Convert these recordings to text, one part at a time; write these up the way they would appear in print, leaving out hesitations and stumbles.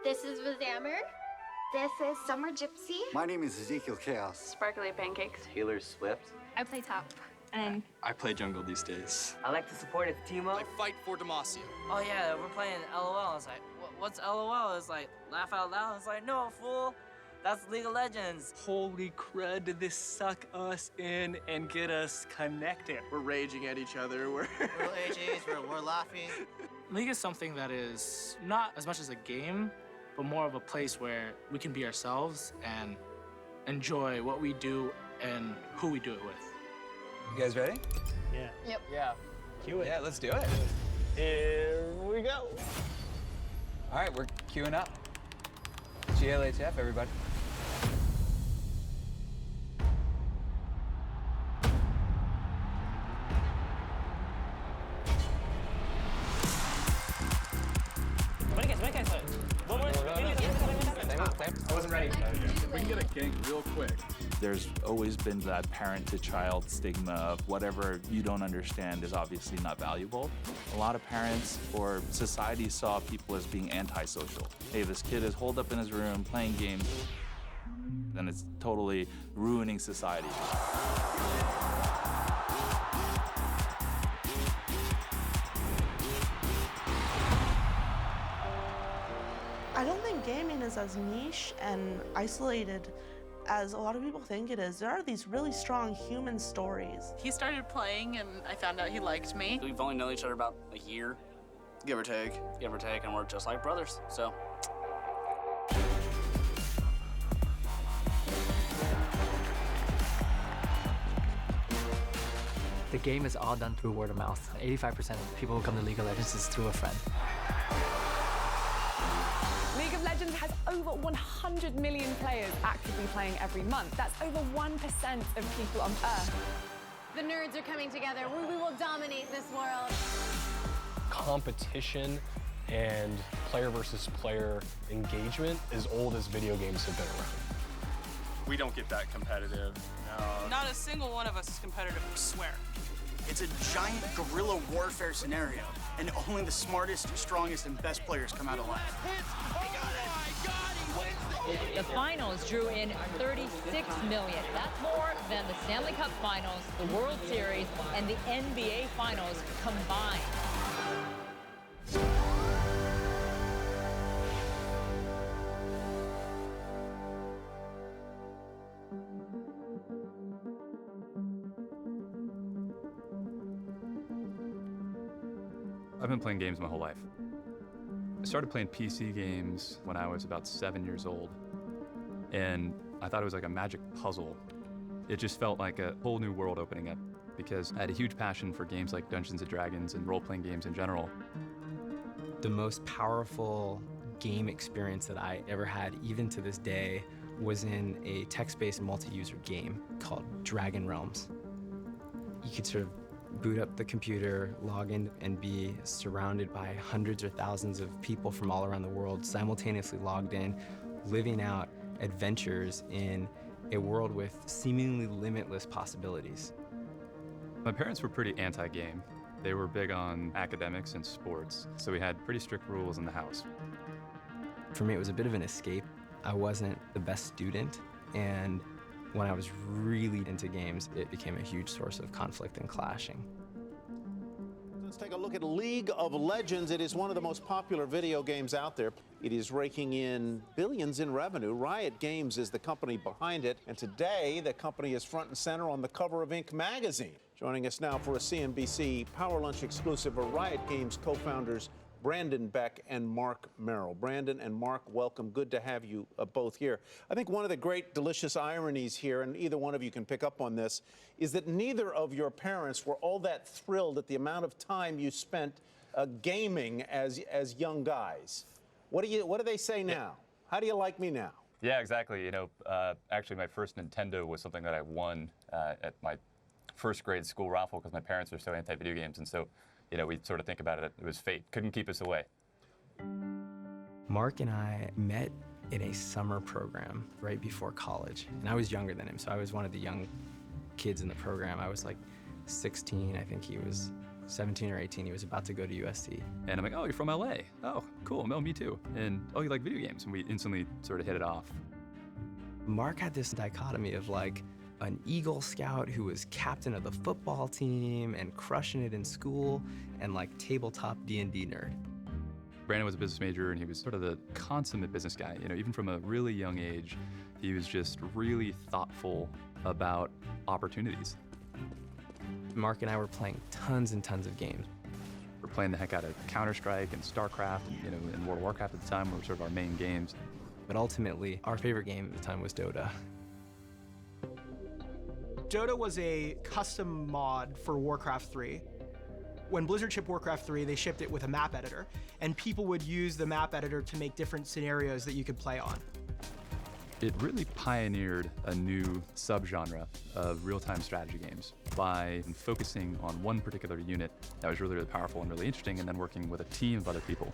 This is Vizammer. This is Summer Gypsy. My name is Ezekiel Chaos. Sparkly Pancakes. Taylor Swift. I play top. And I play jungle these days. I like to support it, Timo. I fight for Demacia. Oh yeah, we're playing LOL. It's like, what's LOL? It's like, laugh out loud. It's like, no, fool. That's League of Legends. Holy crud, did this suck us in and get us connected? We're raging at each other. We're we're laughing. League is something that is not as much as a game, but more of a place where we can be ourselves and enjoy what we do and who we do it with. You guys ready? Yeah. Yep. Yeah. Cue it. Yeah, let's do it. Here we go. All right, we're queuing up. GLHF, everybody. I wasn't ready. We can get a gank real quick. There's always been that parent-to-child stigma of whatever you don't understand is obviously not valuable. A lot of parents or society saw people as being antisocial. Hey, this kid is holed up in his room playing games, and it's totally ruining society. I don't think gaming is as niche and isolated as a lot of people think it is. There are these really strong human stories. He started playing, and I found out he liked me. We've only known each other about a year, Give or take. and we're just like brothers, so. The game is all done through word of mouth. 85% of people who come to League of Legends is through a friend. League of Legends has over 100 million players actively playing every month. That's over 1% of people on Earth. The nerds are coming together. We will dominate this world. Competition and player versus player engagement as old as video games have been around. We don't get that competitive. No. Not a single one of us is competitive, I swear. It's a giant guerrilla warfare scenario, and only the smartest, strongest, and best players come out alive. The finals drew in 36 million. That's more than the Stanley Cup Finals, the World Series, and the NBA Finals combined. I've been playing games my whole life. I started playing PC games when I was about 7 years old, and I thought it was like a magic puzzle. It just felt like a whole new world opening up because I had a huge passion for games like Dungeons & Dragons and role-playing games in general. The most powerful game experience that I ever had, even to this day, was in a text-based multi-user game called Dragon Realms. You could sort of boot up the computer, log in, and be surrounded by hundreds or thousands of people from all around the world, simultaneously logged in, living out adventures in a world with seemingly limitless possibilities. My parents were pretty anti-game. They were big on academics and sports, so we had pretty strict rules in the house. For me, it was a bit of an escape. I wasn't the best student, and when I was really into games, it became a huge source of conflict and clashing. Let's take a look at League of Legends. It is one of the most popular video games out there. It is raking in billions in revenue. Riot Games is the company behind it, and today the company is front and center on the cover of Inc. magazine. Joining us now for a CNBC Power Lunch exclusive are Riot Games co-founders Brandon Beck and Mark Merrill. Brandon and Mark, welcome. Good to have you both here. I think one of the great delicious ironies here, and either one of you can pick up on this, is that neither of your parents were all that thrilled at the amount of time you spent gaming as young guys. What do they say now? How do you like me now? Yeah, exactly. You know, actually, my first Nintendo was something that I won at my first grade school raffle because my parents are so anti-video games, and so, you know, we sort of think about it. It was fate. Couldn't keep us away. Mark and I met in a summer program right before college, and I was younger than him, so I was one of the young kids in the program. I was like 16, I think he was 17 or 18, he was about to go to USC. And I'm like, oh, you're from LA. Oh, cool. No, me too. And oh, you like video games? And we instantly sort of hit it off. Mark had this dichotomy of like an Eagle Scout who was captain of the football team and crushing it in school, and like tabletop D&D nerd. Brandon was a business major, and he was sort of the consummate business guy. You know, even from a really young age, he was just really thoughtful about opportunities. Mark and I were playing tons and tons of games. We're playing the heck out of Counter-Strike and StarCraft, and, you know, and World of Warcraft at the time were sort of our main games. But ultimately, our favorite game at the time was Dota. Dota was a custom mod for Warcraft 3. When Blizzard shipped Warcraft 3, they shipped it with a map editor, and people would use the map editor to make different scenarios that you could play on. It really pioneered a new subgenre of real-time strategy games by focusing on one particular unit that was really, really powerful and really interesting, and then working with a team of other people.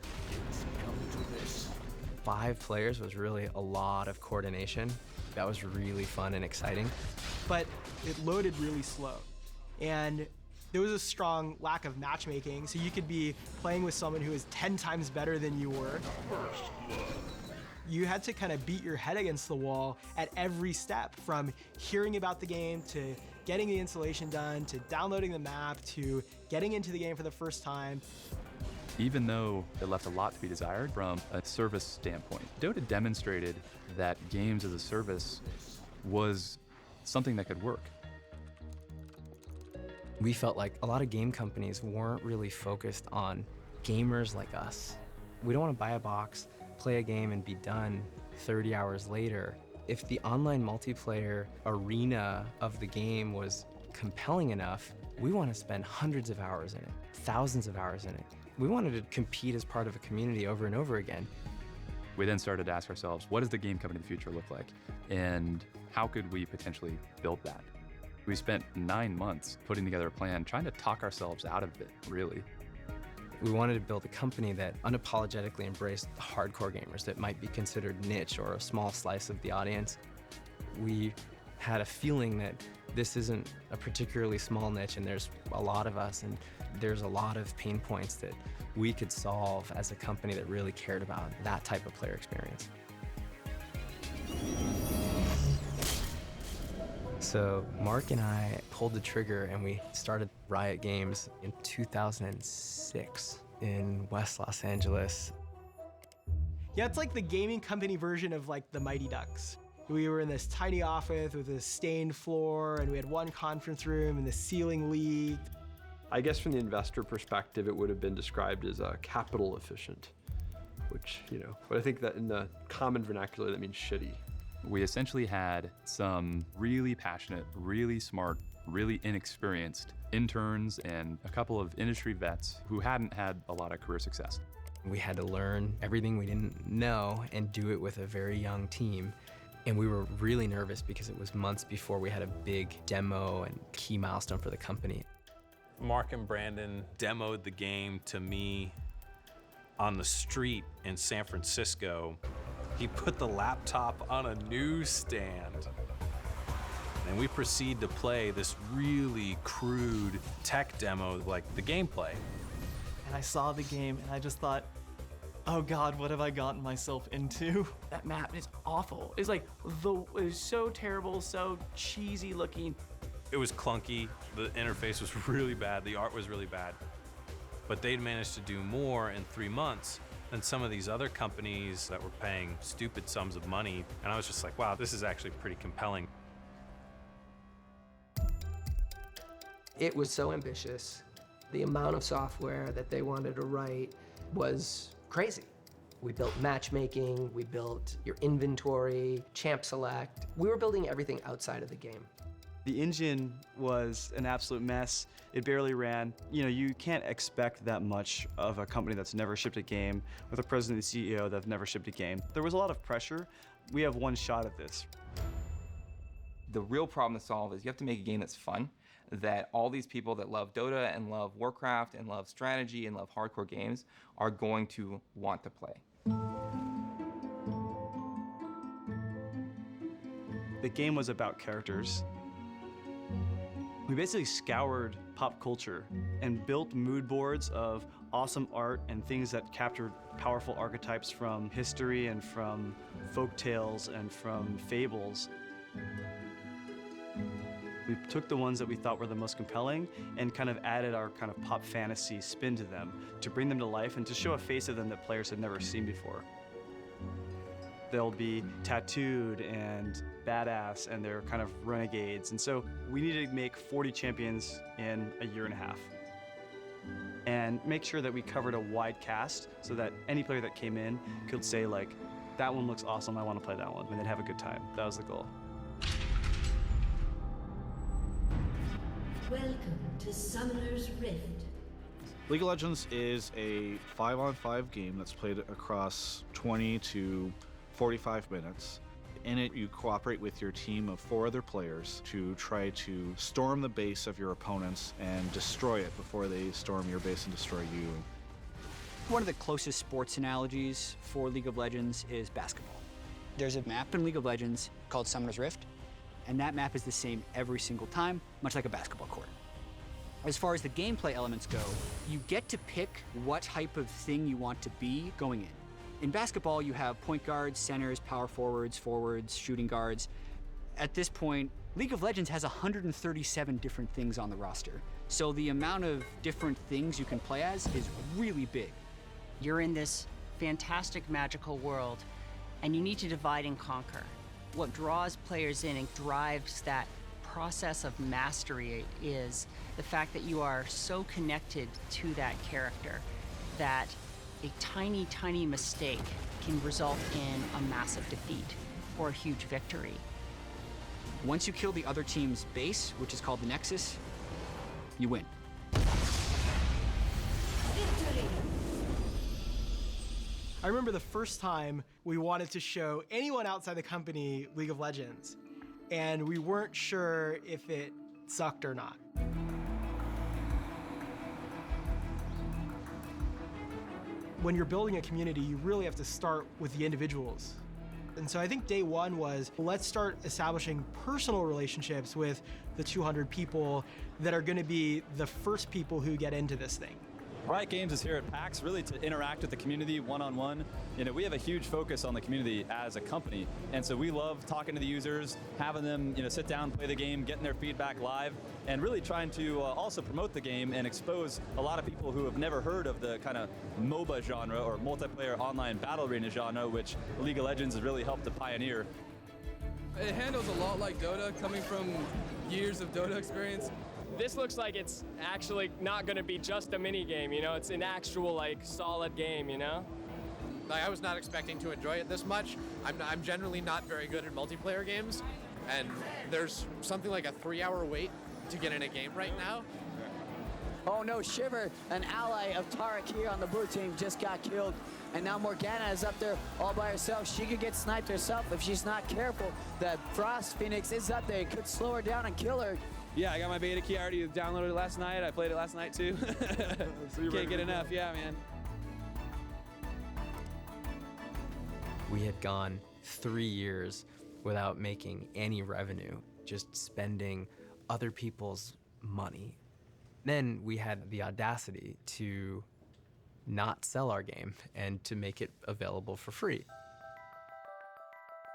5 players was really a lot of coordination. That was really fun and exciting. But it loaded really slow. And there was a strong lack of matchmaking, so you could be playing with someone who is 10 times better than you were. You had to kind of beat your head against the wall at every step, from hearing about the game to getting the installation done, to downloading the map, to getting into the game for the first time. Even though it left a lot to be desired from a service standpoint, Dota demonstrated that games as a service was something that could work. We felt like a lot of game companies weren't really focused on gamers like us. We don't want to buy a box, play a game, and be done 30 hours later. If the online multiplayer arena of the game was compelling enough, we want to spend hundreds of hours in it, thousands of hours in it. We wanted to compete as part of a community over and over again. We then started to ask ourselves, what does the game company of the future look like? And how could we potentially build that? We spent 9 months putting together a plan, trying to talk ourselves out of it, really. We wanted to build a company that unapologetically embraced the hardcore gamers that might be considered niche or a small slice of the audience. We had a feeling that this isn't a particularly small niche, and there's a lot of us, and there's a lot of pain points that we could solve as a company that really cared about that type of player experience. So Mark and I pulled the trigger, and we started Riot Games in 2006 in West Los Angeles. Yeah, it's like the gaming company version of like the Mighty Ducks. We were in this tiny office with a stained floor, and we had one conference room, and the ceiling leaked. I guess from the investor perspective, it would have been described as capital efficient, which, you know, but I think that in the common vernacular, that means shitty. We essentially had some really passionate, really smart, really inexperienced interns and a couple of industry vets who hadn't had a lot of career success. We had to learn everything we didn't know and do it with a very young team. And we were really nervous because it was months before we had a big demo and key milestone for the company. Mark and Brandon demoed the game to me on the street in San Francisco. He put the laptop on a newsstand, and we proceed to play this really crude tech demo, like the gameplay. And I saw the game, and I just thought, oh God, what have I gotten myself into? That map is awful. It's like, it was so terrible, so cheesy looking. It was clunky, the interface was really bad, the art was really bad. But they'd managed to do more in 3 months than some of these other companies that were paying stupid sums of money. And I was just like, wow, this is actually pretty compelling. It was so ambitious. The amount of software that they wanted to write was crazy. We built matchmaking, we built your inventory, champ select. We were building everything outside of the game. The engine was an absolute mess. It barely ran. You know, you can't expect that much of a company that's never shipped a game with a president and CEO that have never shipped a game. There was a lot of pressure. We have one shot at this. The real problem to solve is you have to make a game that's fun, that all these people that love Dota and love Warcraft and love strategy and love hardcore games are going to want to play. The game was about characters. We basically scoured pop culture and built mood boards of awesome art and things that captured powerful archetypes from history and from folk tales and from fables. We took the ones that we thought were the most compelling and kind of added our kind of pop fantasy spin to them to bring them to life and to show a face of them that players had never seen before. They'll be tattooed and badass, and they're kind of renegades. And so we needed to make 40 champions in a year and a half and make sure that we covered a wide cast so that any player that came in could say, like, that one looks awesome, I want to play that one, and then have a good time. That was the goal. Welcome to Summoner's Rift. League of Legends is a 5-on-5 game that's played across 20 to 45 minutes. In it, you cooperate with your team of 4 other players to try to storm the base of your opponents and destroy it before they storm your base and destroy you. One of the closest sports analogies for League of Legends is basketball. There's a map in League of Legends called Summoner's Rift, and that map is the same every single time, much like a basketball court. As far as the gameplay elements go, you get to pick what type of thing you want to be going in. In basketball, you have point guards, centers, power forwards, shooting guards. At this point, League of Legends has 137 different things on the roster. So the amount of different things you can play as is really big. You're in this fantastic magical world, and you need to divide and conquer. What draws players in and drives that process of mastery is the fact that you are so connected to that character that a tiny, tiny mistake can result in a massive defeat or a huge victory. Once you kill the other team's base, which is called the Nexus, you win. Victory! I remember the first time we wanted to show anyone outside the company League of Legends, and we weren't sure if it sucked or not. When you're building a community, you really have to start with the individuals. And so I think day one was, let's start establishing personal relationships with the 200 people that are going to be the first people who get into this thing. Riot Games is here at PAX really to interact with the community one-on-one. You know, we have a huge focus on the community as a company, and so we love talking to the users, having them, you know, sit down, play the game, getting their feedback live, and really trying to also promote the game and expose a lot of people who have never heard of the kind of MOBA genre or multiplayer online battle arena genre, which League of Legends has really helped to pioneer. It handles a lot like Dota, coming from years of Dota experience. This looks like it's actually not going to be just a mini game, you know? It's an actual, like, solid game, you know? I was not expecting to enjoy it this much. I'm generally not very good at multiplayer games, and there's something like a 3-hour wait to get in a game right now. Oh no, Shiver, an ally of Taric here on the blue team, just got killed. And now Morgana is up there all by herself. She could get sniped herself if she's not careful. The Frost Phoenix is up there. It could slow her down and kill her. Yeah, I got my beta key. I already downloaded it last night. I played it last night too. So can't get enough. Yeah, man. We had gone 3 years without making any revenue, just spending other people's money. Then we had the audacity to not sell our game and to make it available for free.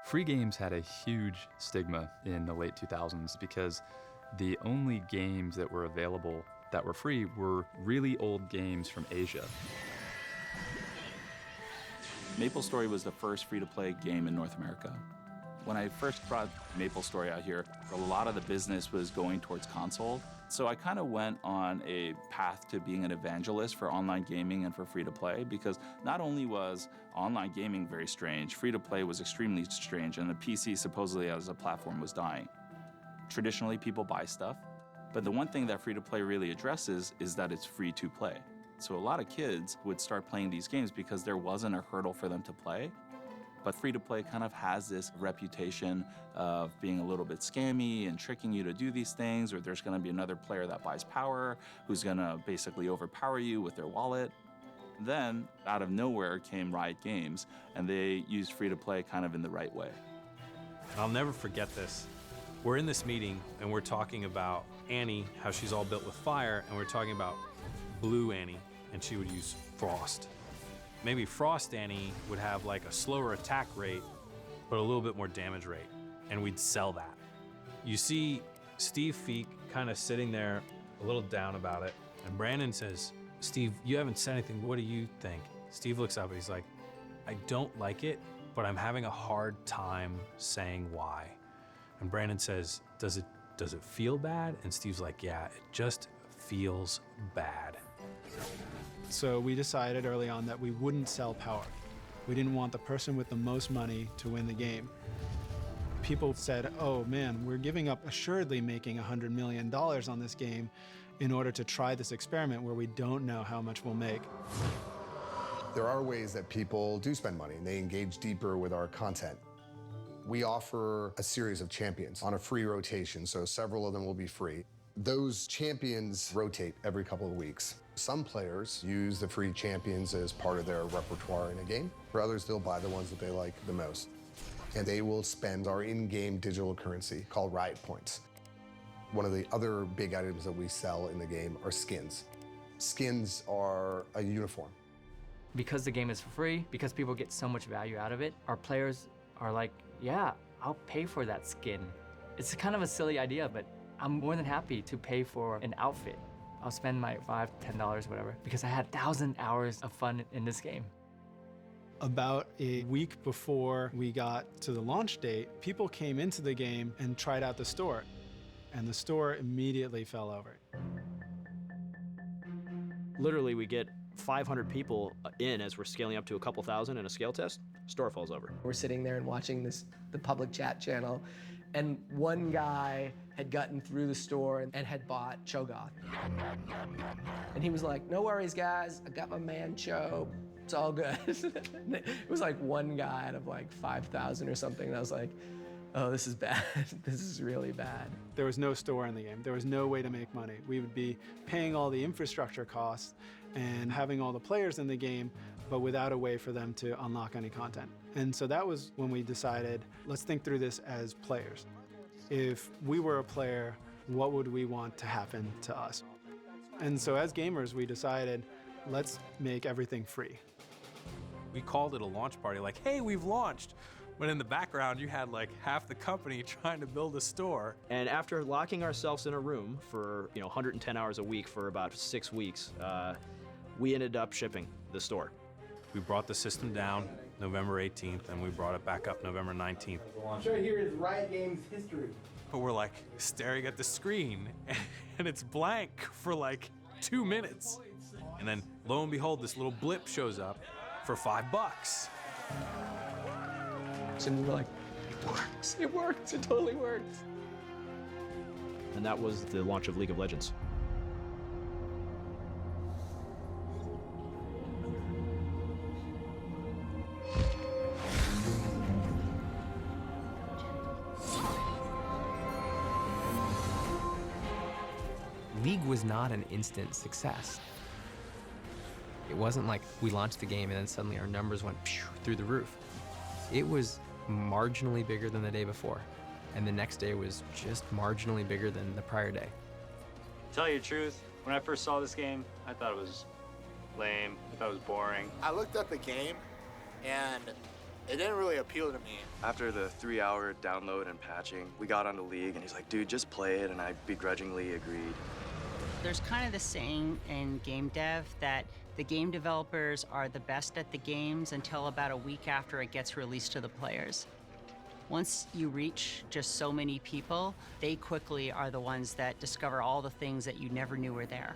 Free games had a huge stigma in the late 2000s because the only games that were available that were free were really old games from Asia. MapleStory was the first free-to-play game in North America. When I first brought MapleStory out here, a lot of the business was going towards console. So I kind of went on a path to being an evangelist for online gaming and for free-to-play, because not only was online gaming very strange, free-to-play was extremely strange, and the PC supposedly as a platform was dying. Traditionally, people buy stuff, but the one thing that free-to-play really addresses is that it's free to play. So a lot of kids would start playing these games because there wasn't a hurdle for them to play. But free-to-play kind of has this reputation of being a little bit scammy and tricking you to do these things, or there's gonna be another player that buys power who's gonna basically overpower you with their wallet. Then, out of nowhere came Riot Games, and they used free-to-play kind of in the right way. I'll never forget this. We're in this meeting and we're talking about Annie, how she's all built with fire, and we're talking about Blue Annie, and she would use Frost. Maybe Frost Annie would have like a slower attack rate, but a little bit more damage rate, and we'd sell that. You see Steve Feek kind of sitting there a little down about it, and Brandon says, Steve, you haven't said anything, what do you think? Steve looks up and he's like, I don't like it, but I'm having a hard time saying why. And Brandon says, does it feel bad? And Steve's like, yeah, it just feels bad. So we decided early on that we wouldn't sell power. We didn't want the person with the most money to win the game. People said, oh man, we're giving up assuredly making $100 million on this game in order to try this experiment where we don't know how much we'll make. There are ways that people do spend money and they engage deeper with our content. We offer a series of champions on a free rotation, so several of them will be free. Those champions rotate every couple of weeks. Some players use the free champions as part of their repertoire in a game. For others, they'll buy the ones that they like the most. And they will spend our in-game digital currency called Riot Points. One of the other big items that we sell in the game are skins. Skins are a uniform. Because the game is for free, because people get so much value out of it, our players are like, yeah, I'll pay for that skin. It's kind of a silly idea, but I'm more than happy to pay for an outfit. I'll spend my $5, $10, whatever, because I had 1,000 hours of fun in this game. About a week before we got to the launch date, people came into the game and tried out the store, and the store immediately fell over. Literally, we get 500 people in as we're scaling up to a couple thousand in a scale test, store falls over. We're sitting there and watching the public chat channel, and one guy had gotten through the store and had bought Cho'Gath. And he was like, no worries, guys, I got my man Cho. It's all good. It was like one guy out of like 5,000 or something, and I was like, oh, this is bad. This is really bad. There was no store in the game. There was no way to make money. We would be paying all the infrastructure costs and having all the players in the game, but without a way for them to unlock any content. And so that was when we decided, let's think through this as players. If we were a player, what would we want to happen to us? And so as gamers, we decided, let's make everything free. We called it a launch party, like, hey, we've launched. But in the background, you had like half the company trying to build a store. And after locking ourselves in a room for 110 hours a week for about 6 weeks, we ended up shipping the store. We brought the system down November 18th, and we brought it back up November 19th. Show here is Riot Games history. But we're like staring at the screen, and it's blank for like 2 minutes. And then lo and behold, this little blip shows up for $5. And we were like, it works, it works, it totally works. And that was the launch of League of Legends. League was not an instant success. It wasn't like we launched the game and then suddenly our numbers went through the roof. It was marginally bigger than the day before, and the next day was just marginally bigger than the prior day. To tell you the truth, when I first saw this game, I thought it was lame, I thought it was boring. I looked at the game, and it didn't really appeal to me. After the 3-hour download and patching, we got onto League, and he's like, dude, just play it, and I begrudgingly agreed. There's kind of the saying in game dev that the game developers are the best at the games until about a week after it gets released to the players. Once you reach just so many people, they quickly are the ones that discover all the things that you never knew were there.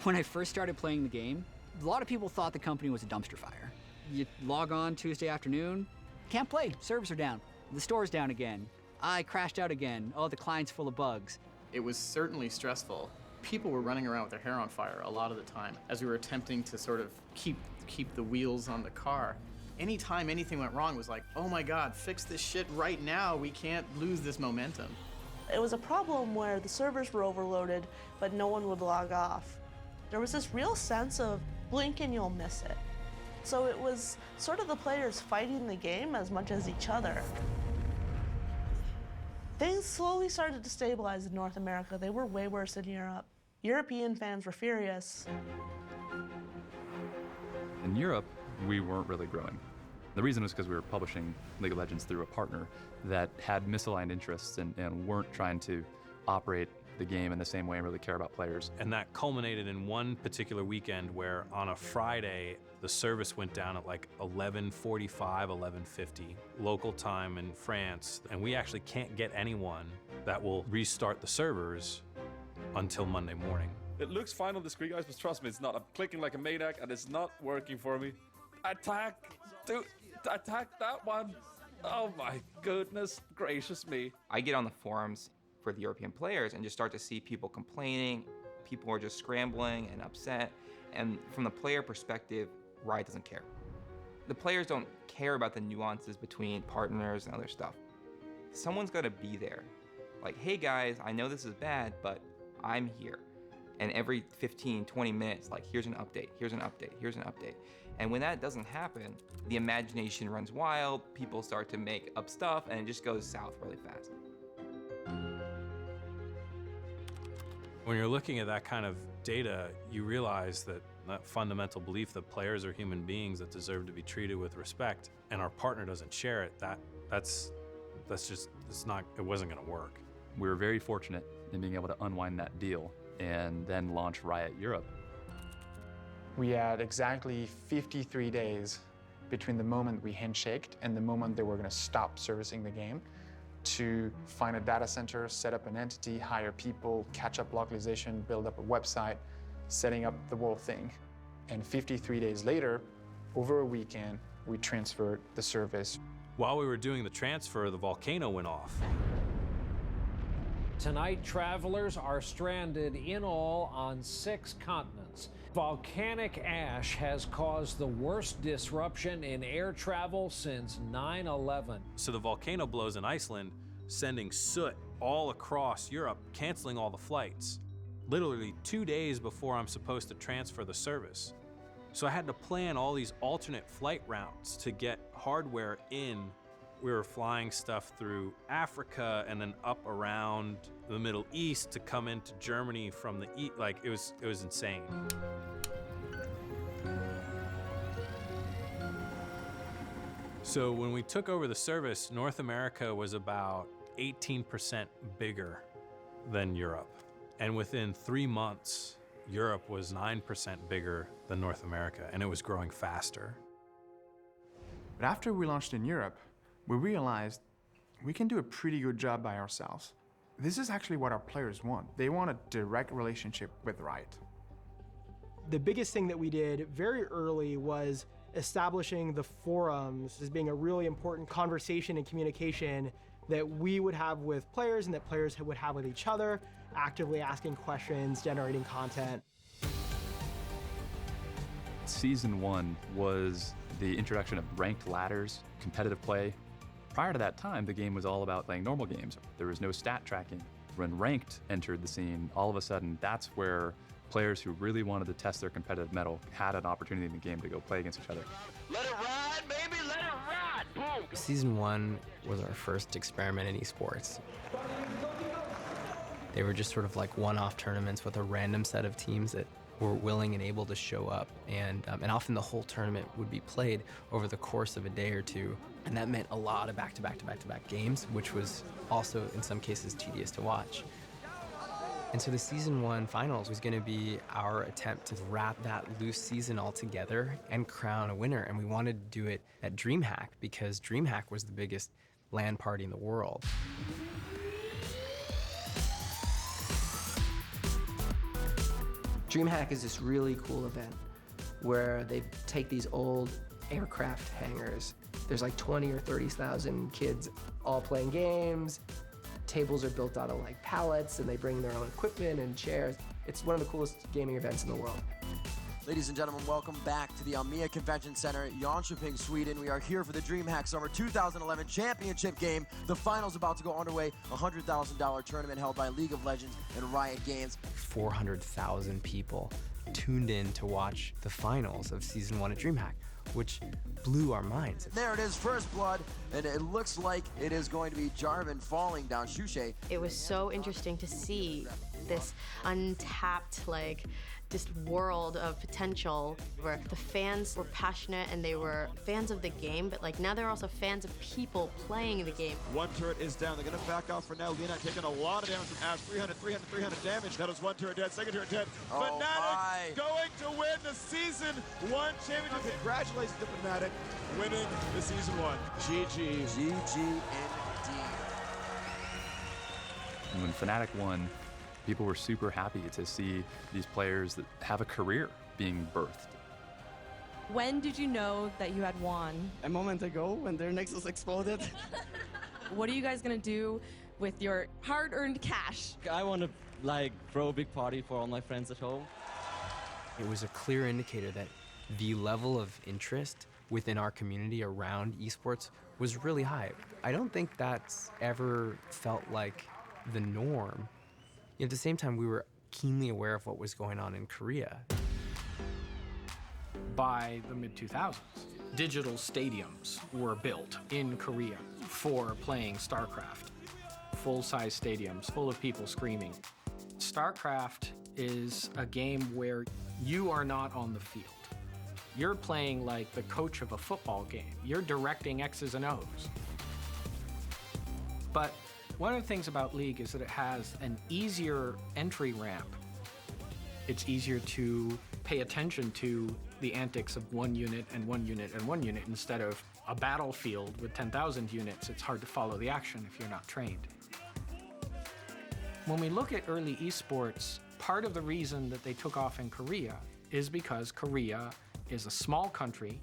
When I first started playing the game, a lot of people thought the company was a dumpster fire. You log on Tuesday afternoon, can't play, servers are down, the store's down again, I crashed out again, oh, the client's full of bugs. It was certainly stressful. People were running around with their hair on fire a lot of the time as we were attempting to sort of keep the wheels on the car. Anytime anything went wrong, it was like, oh my God, fix this shit right now. We can't lose this momentum. It was a problem where the servers were overloaded, but no one would log off. There was this real sense of blink and you'll miss it. So it was sort of the players fighting the game as much as each other. Things slowly started to stabilize in North America. They were way worse in Europe. European fans were furious. In Europe, we weren't really growing. The reason was because we were publishing League of Legends through a partner that had misaligned interests and weren't trying to operate the game in the same way and really care about players. And that culminated in one particular weekend where on a Friday, the service went down at like 11:45, 11:50 local time in France. And we actually can't get anyone that will restart the servers until Monday morning. It looks fine on the screen, guys, but trust me, it's not. I'm clicking like a maniac and it's not working for me. Attack! Dude, attack that one! Oh my goodness gracious me. I get on the forums for the European players and just start to see people complaining. People are just scrambling and upset. And from the player perspective, Riot doesn't care. The players don't care about the nuances between partners and other stuff. Someone's gotta be there. Like, hey guys, I know this is bad, but I'm here. And every 15, 20 minutes, like, here's an update, here's an update, here's an update. And when that doesn't happen, the imagination runs wild, people start to make up stuff, and it just goes south really fast. When you're looking at that kind of data, you realize that that fundamental belief that players are human beings that deserve to be treated with respect, and our partner doesn't share it, that's just, it wasn't gonna work. We were very fortunate in being able to unwind that deal and then launch Riot Europe. We had exactly 53 days between the moment we handshaked and the moment they were going to stop servicing the game to find a data center, set up an entity, hire people, catch up localization, build up a website, setting up the whole thing. And 53 days later, over a weekend, we transferred the service. While we were doing the transfer, the volcano went off. Tonight, travelers are stranded in all on 6 continents. Volcanic ash has caused the worst disruption in air travel since 9/11. So the volcano blows in Iceland, sending soot all across Europe, canceling all the flights. Literally 2 days before I'm supposed to transfer the service. So I had to plan all these alternate flight routes to get hardware in. We were flying stuff through Africa and then up around the Middle East to come into Germany from the east. Like, it was insane. So when we took over the service, North America was about 18% bigger than Europe. And within 3 months, Europe was 9% bigger than North America, and it was growing faster. But after we launched in Europe, we realized we can do a pretty good job by ourselves. This is actually what our players want. They want a direct relationship with Riot. The biggest thing that we did very early was establishing the forums as being a really important conversation and communication that we would have with players and that players would have with each other, actively asking questions, generating content. Season 1 was the introduction of ranked ladders, competitive play. Prior to that time, the game was all about playing normal games. There was no stat tracking. When ranked entered the scene, all of a sudden, that's where players who really wanted to test their competitive mettle had an opportunity in the game to go play against each other. Let it ride, baby, let it ride! Boom! Season 1 was our first experiment in esports. They were just sort of like one-off tournaments with a random set of teams that were willing and able to show up, and often the whole tournament would be played over the course of a day or two, and that meant a lot of back-to-back games, which was also in some cases tedious to watch. And so the Season 1 finals was going to be our attempt to wrap that loose season all together and crown a winner, and we wanted to do it at DreamHack because DreamHack was the biggest LAN party in the world. DreamHack is this really cool event where they take these old aircraft hangars. There's like 20 or 30,000 kids all playing games. Tables are built out of like pallets and they bring their own equipment and chairs. It's one of the coolest gaming events in the world. Ladies and gentlemen, welcome back to the Almia Convention Center, Jönköping, Sweden. We are here for the DreamHack Summer 2011 Championship game. The finals about to go underway, a $100,000 tournament held by League of Legends and Riot Games. 400,000 people tuned in to watch the finals of Season 1 at DreamHack. which blew our minds. There it is, first blood, and it looks like it is going to be Jarvan falling down Xuche. It was so interesting to see this untapped, just world of potential where the fans were passionate and they were fans of the game, but now they're also fans of people playing the game. One turret is down. They're going to back off for now. Lina taking a lot of damage from Ash. 300 damage. That was one turret dead, second turret dead. Oh, Fnatic going to win the Season 1 championship. Congratulations to Fnatic winning the Season 1. GG. GG indeed. And when Fnatic won, people were super happy to see these players that have a career being birthed. When did you know that you had won? A moment ago, when their Nexus exploded. What are you guys gonna do with your hard-earned cash? I want to throw a big party for all my friends at home. It was a clear indicator that the level of interest within our community around esports was really high. I don't think that's ever felt like the norm. At the same time, we were keenly aware of what was going on in Korea. By the mid-2000s, digital stadiums were built in Korea for playing StarCraft. Full-size stadiums full of people screaming. StarCraft is a game where you are not on the field. You're playing like the coach of a football game. You're directing X's and O's. But one of the things about League is that it has an easier entry ramp. It's easier to pay attention to the antics of one unit and one unit and one unit instead of a battlefield with 10,000 units. It's hard to follow the action if you're not trained. When we look at early esports, part of the reason that they took off in Korea is because Korea is a small country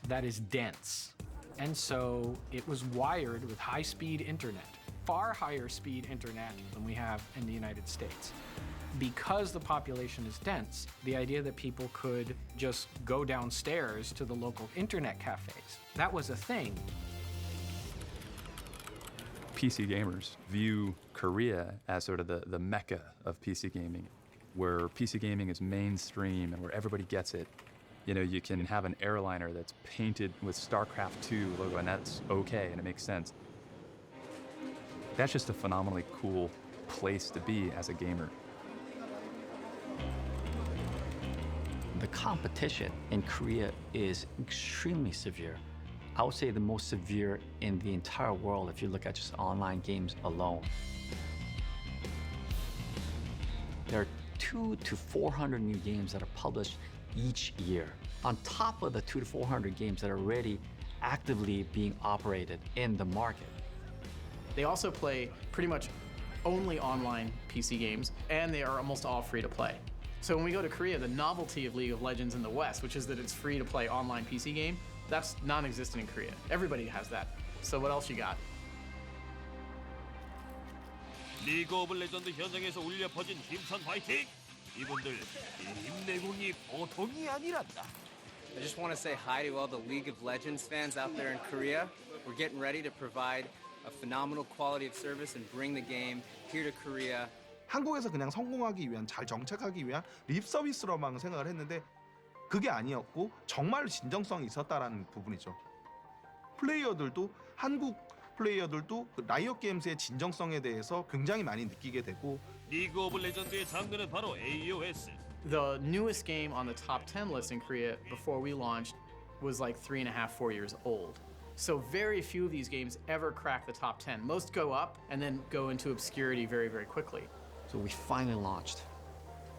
that is dense. And so it was wired with high-speed internet. Far higher speed internet than we have in the United States. Because the population is dense, the idea that people could just go downstairs to the local internet cafes, that was a thing. PC gamers view Korea as sort of the mecca of PC gaming, where PC gaming is mainstream and where everybody gets it. You can have an airliner that's painted with StarCraft II logo, and that's okay, and it makes sense. That's just a phenomenally cool place to be as a gamer. The competition in Korea is extremely severe. I would say the most severe in the entire world if you look at just online games alone. There are 200 to 400 new games that are published each year, on top of the 200 to 400 games that are already actively being operated in the market. They also play pretty much only online PC games, and they are almost all free to play. So when we go to Korea, the novelty of League of Legends in the West, which is that it's free to play online PC game, that's non-existent in Korea. Everybody has that. So what else you got? 리그 오브 레전드 현장에서 울려 퍼진 힘찬 파이팅! 이분들 힘내공이 보통이 아니란다. I just want to say hi to all the League of Legends fans out there in Korea. We're getting ready to provide a phenomenal quality of service and bring the game here to Korea. 한국에서 그냥 성공하기 위한, 잘 정착하기 위한 립 서비스로만 생각을 했는데 그게 아니었고 정말 진정성이 있었다라는 부분이죠. 플레이어들도 한국 플레이어들도 라이엇 게임즈의 진정성에 대해서 굉장히 많이 느끼게 되고. 리그 오브 레전드의 장르는 바로 AOS. The newest game on the top 10 list in Korea before we launched was like 3.5, 4 years old. So very few of these games ever crack the top 10. Most go up and then go into obscurity very, very quickly. So we finally launched,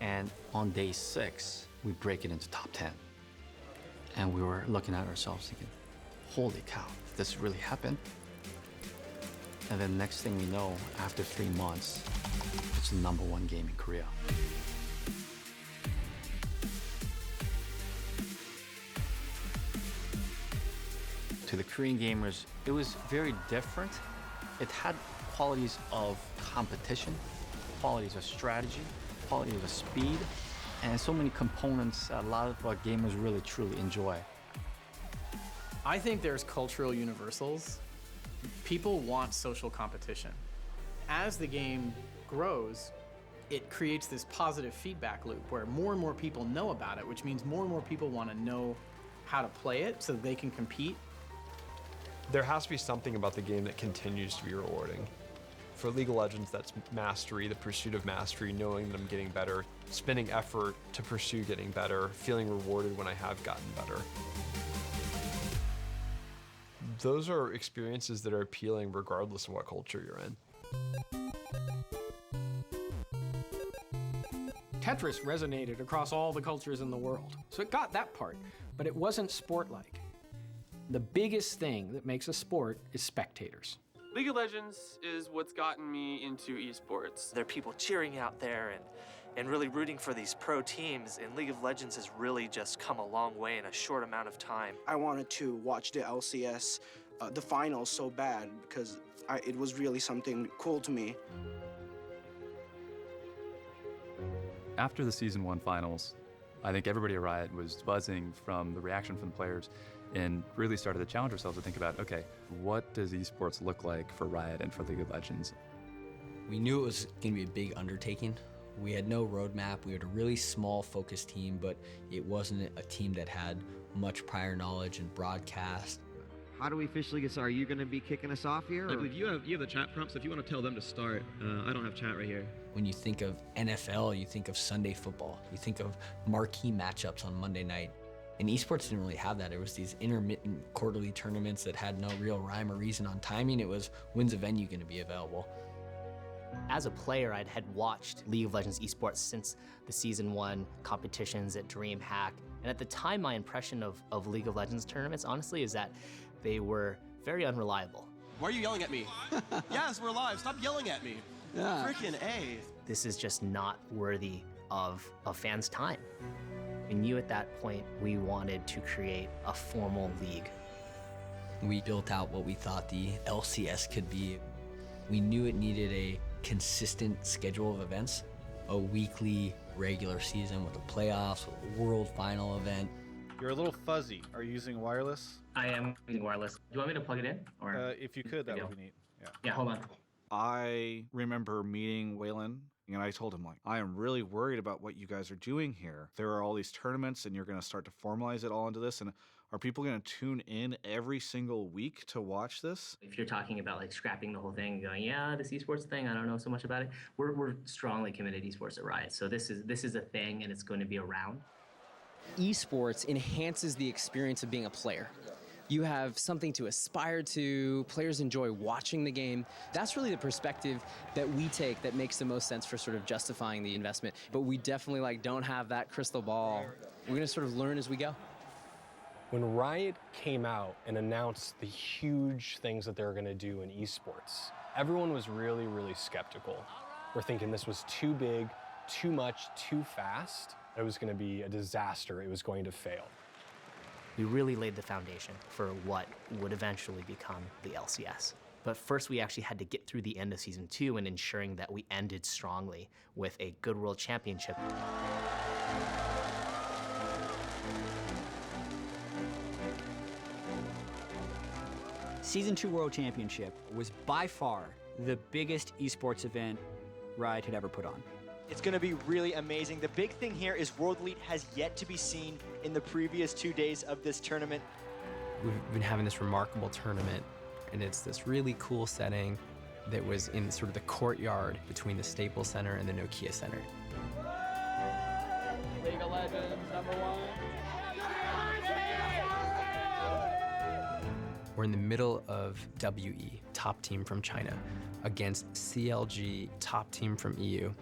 and on day 6, we break it into top 10. And we were looking at ourselves thinking, holy cow, if this really happened? And then next thing we know, after 3 months, it's the #1 game in Korea. To the Korean gamers, it was very different. It had qualities of competition, qualities of strategy, qualities of speed, and so many components a lot of what gamers really truly enjoy. I think there's cultural universals. People want social competition. As the game grows, it creates this positive feedback loop where more and more people know about it, which means more and more people want to know how to play it so that they can compete. There has to be something about the game that continues to be rewarding. For League of Legends, that's mastery, the pursuit of mastery, knowing that I'm getting better, spending effort to pursue getting better, feeling rewarded when I have gotten better. Those are experiences that are appealing regardless of what culture you're in. Tetris resonated across all the cultures in the world, so it got that part, but it wasn't sport-like. The biggest thing that makes a sport is spectators. League of Legends is what's gotten me into esports. There are people cheering out there and really rooting for these pro teams, and League of Legends has really just come a long way in a short amount of time. I wanted to watch the LCS, the finals so bad because it was really something cool to me. After the Season 1 finals, I think everybody at Riot was buzzing from the reaction from the players and really started to challenge ourselves to think about, okay, what does esports look like for Riot and for League of Legends? We knew it was going to be a big undertaking. We had no roadmap. We had a really small focused team, but it wasn't a team that had much prior knowledge in broadcast. How do we officially get started? Are you going to be kicking us off here? I believe you have the chat prompts. If you want to tell them to start, I don't have chat right here. When you think of NFL, you think of Sunday football. You think of marquee matchups on Monday night. And esports didn't really have that. It was these intermittent quarterly tournaments that had no real rhyme or reason on timing. It was, when's a venue going to be available? As a player, I had watched League of Legends esports since the Season 1 competitions at DreamHack. And at the time, my impression of League of Legends tournaments, honestly, is that they were very unreliable. Why are you yelling at me? Yes, we're live. Stop yelling at me. Yeah. Frickin' A. This is just not worthy of fans' time. We knew at that point we wanted to create a formal league. We built out what we thought the LCS could be. We knew it needed a consistent schedule of events, a weekly regular season with the playoffs, with a world final event. You're a little fuzzy. Are you using wireless? I am using wireless. Do you want me to plug it in? Or If you could, that would be neat. Yeah, hold on. I remember meeting Waylon, and I told him, like, I am really worried about what you guys are doing here. There are all these tournaments, and you're going to start to formalize it all into this, and are people going to tune in every single week to watch this? If you're talking about like scrapping the whole thing, going, yeah, this esports thing, I don't know so much about it. We're strongly committed to esports at Riot, so this is a thing, and it's going to be around. Esports enhances the experience of being a player. You have something to aspire to, players enjoy watching the game. That's really the perspective that we take that makes the most sense for sort of justifying the investment. But we definitely don't have that crystal ball. We're gonna sort of learn as we go. When Riot came out and announced the huge things that they were gonna do in esports, everyone was really, really skeptical. We're thinking this was too big, too much, too fast. It was gonna be a disaster, it was going to fail. We really laid the foundation for what would eventually become the LCS. But first, we actually had to get through the end of Season 2 and ensuring that we ended strongly with a good World Championship. Season 2 World Championship was by far the biggest esports event Riot had ever put on. It's going to be really amazing. The big thing here is World Elite has yet to be seen in the previous 2 days of this tournament. We've been having this remarkable tournament, and it's this really cool setting that was in sort of the courtyard between the Staples Center and the Nokia Center. League of Legends, #1. We're in the middle of WE, top team from China, against CLG, top team from EU.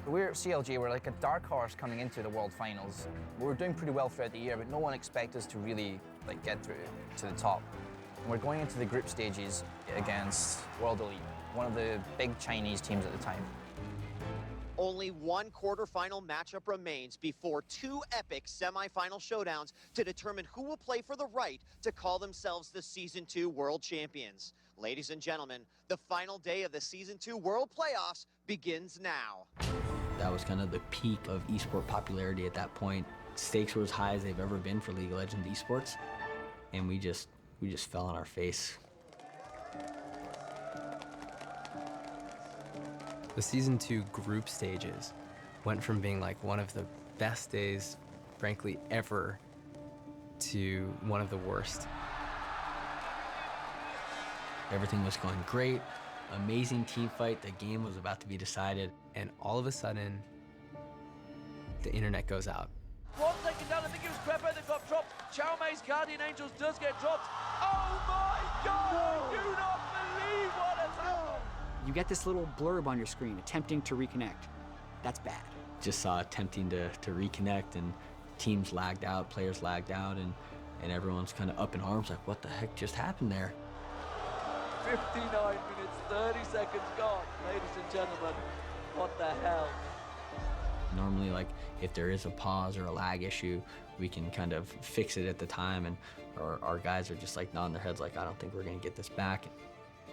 We're CLG, we're like a dark horse coming into the World Finals. We're doing pretty well throughout the year, but no one expected us to really get through to the top. And we're going into the group stages against World Elite, one of the big Chinese teams at the time. Only one quarterfinal matchup remains before 2 epic semifinal showdowns to determine who will play for the right to call themselves the Season 2 World Champions. Ladies and gentlemen, the final day of the Season 2 World Playoffs begins now. That was kind of the peak of esport popularity at that point. Stakes were as high as they've ever been for League of Legends esports, and we just fell on our face. The Season 2 group stages went from being like one of the best days, frankly, ever, to one of the worst. Everything was going great, amazing team fight, the game was about to be decided. And all of a sudden, the internet goes out. 1 second down, I think it was Crepe that got dropped. Chow Mei's Guardian Angels does get dropped. Oh my God, I do not believe what has happened. You get this little blurb on your screen, attempting to reconnect. That's bad. Just saw attempting to reconnect, and teams lagged out, players lagged out, and everyone's kind of up in arms like, what the heck just happened there? 59 minutes, 30 seconds gone. Ladies and gentlemen, what the hell? Normally, like, if there is a pause or a lag issue, we can kind of fix it at the time, and our guys are just like nodding their heads like, I don't think we're gonna get this back.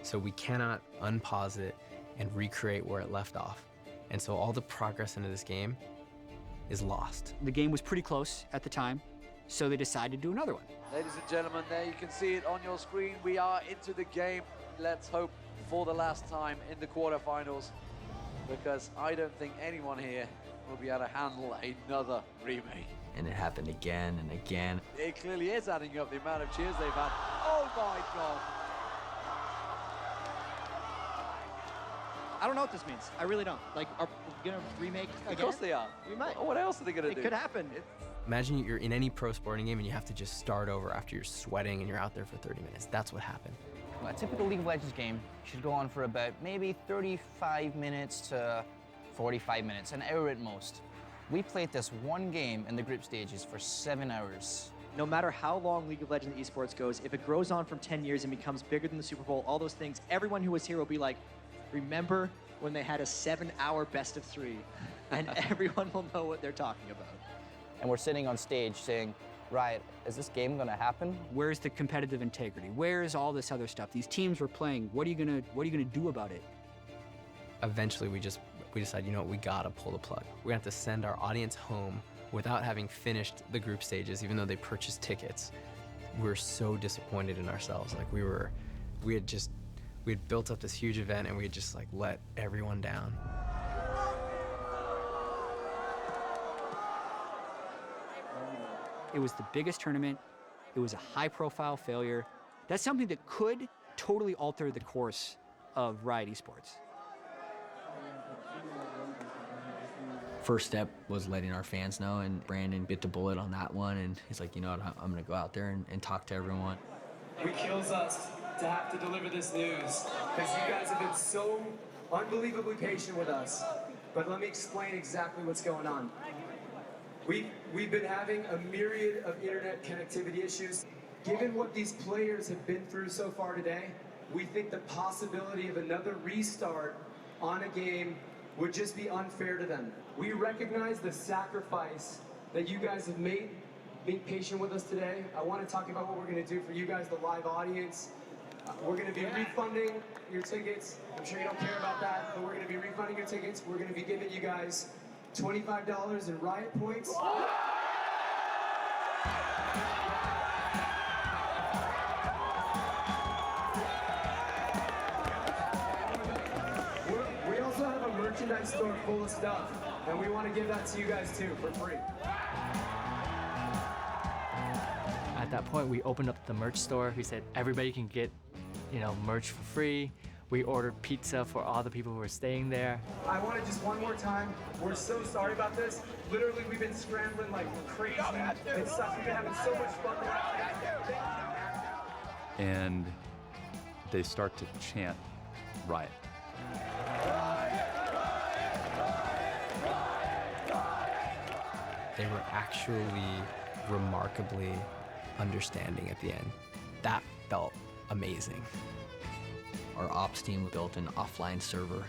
So we cannot unpause it and recreate where it left off. And so all the progress into this game is lost. The game was pretty close at the time, so they decided to do another one. Ladies and gentlemen, there you can see it on your screen. We are into the game. Let's hope for the last time in the quarterfinals, because I don't think anyone here will be able to handle another remake. And it happened again and again. It clearly is adding up the amount of cheers they've had. Oh my God. I don't know what this means. I really don't. Like, are we gonna remake again? Of course they are. We might. What else are they gonna do? It could happen. Imagine you're in any pro sporting game and you have to just start over after you're sweating and you're out there for 30 minutes. That's what happened. A typical League of Legends game should go on for about maybe 35 minutes to 45 minutes, an hour at most. We played this one game in the group stages for 7 hours. No matter how long League of Legends esports goes, if it grows on from 10 years and becomes bigger than the Super Bowl, all those things, everyone who was here will be like, remember when they had a 7-hour best of 3? And everyone will know what they're talking about. And we're sitting on stage saying, Riot, is this game gonna happen? Where's the competitive integrity? Where's all this other stuff? These teams were playing. What are you gonna do about it? Eventually, we decided, you know what, we gotta pull the plug. We're gonna have to send our audience home without having finished the group stages, even though they purchased tickets. We were so disappointed in ourselves. Like we had built up this huge event and we had just like let everyone down. It was the biggest tournament. It was a high-profile failure. That's something that could totally alter the course of Riot Esports. First step was letting our fans know, and Brandon bit the bullet on that one, and he's like, you know what, I'm gonna go out there and talk to everyone. It kills us to have to deliver this news, because you guys have been so unbelievably patient with us. But let me explain exactly what's going on. We've been having a myriad of internet connectivity issues. Given what these players have been through so far today, we think the possibility of another restart on a game would just be unfair to them. We recognize the sacrifice that you guys have made being patient with us today. I want to talk about what we're going to do for you guys, the live audience. We're going to be refunding your tickets. I'm sure you don't care about that, but we're going to be refunding your tickets. We're going to be giving you guys $25 in Riot points. We also have a merchandise store full of stuff, and we want to give that to you guys too for free. At that point, we opened up the merch store. We said everybody can get, merch for free. We ordered pizza for all the people who were staying there. I want to just one more time, we're so sorry about this. Literally, we've been scrambling like crazy. It sucks. We've been having so much fun. And they start to chant Riot. They were actually remarkably understanding at the end. That felt amazing. Our ops team built an offline server.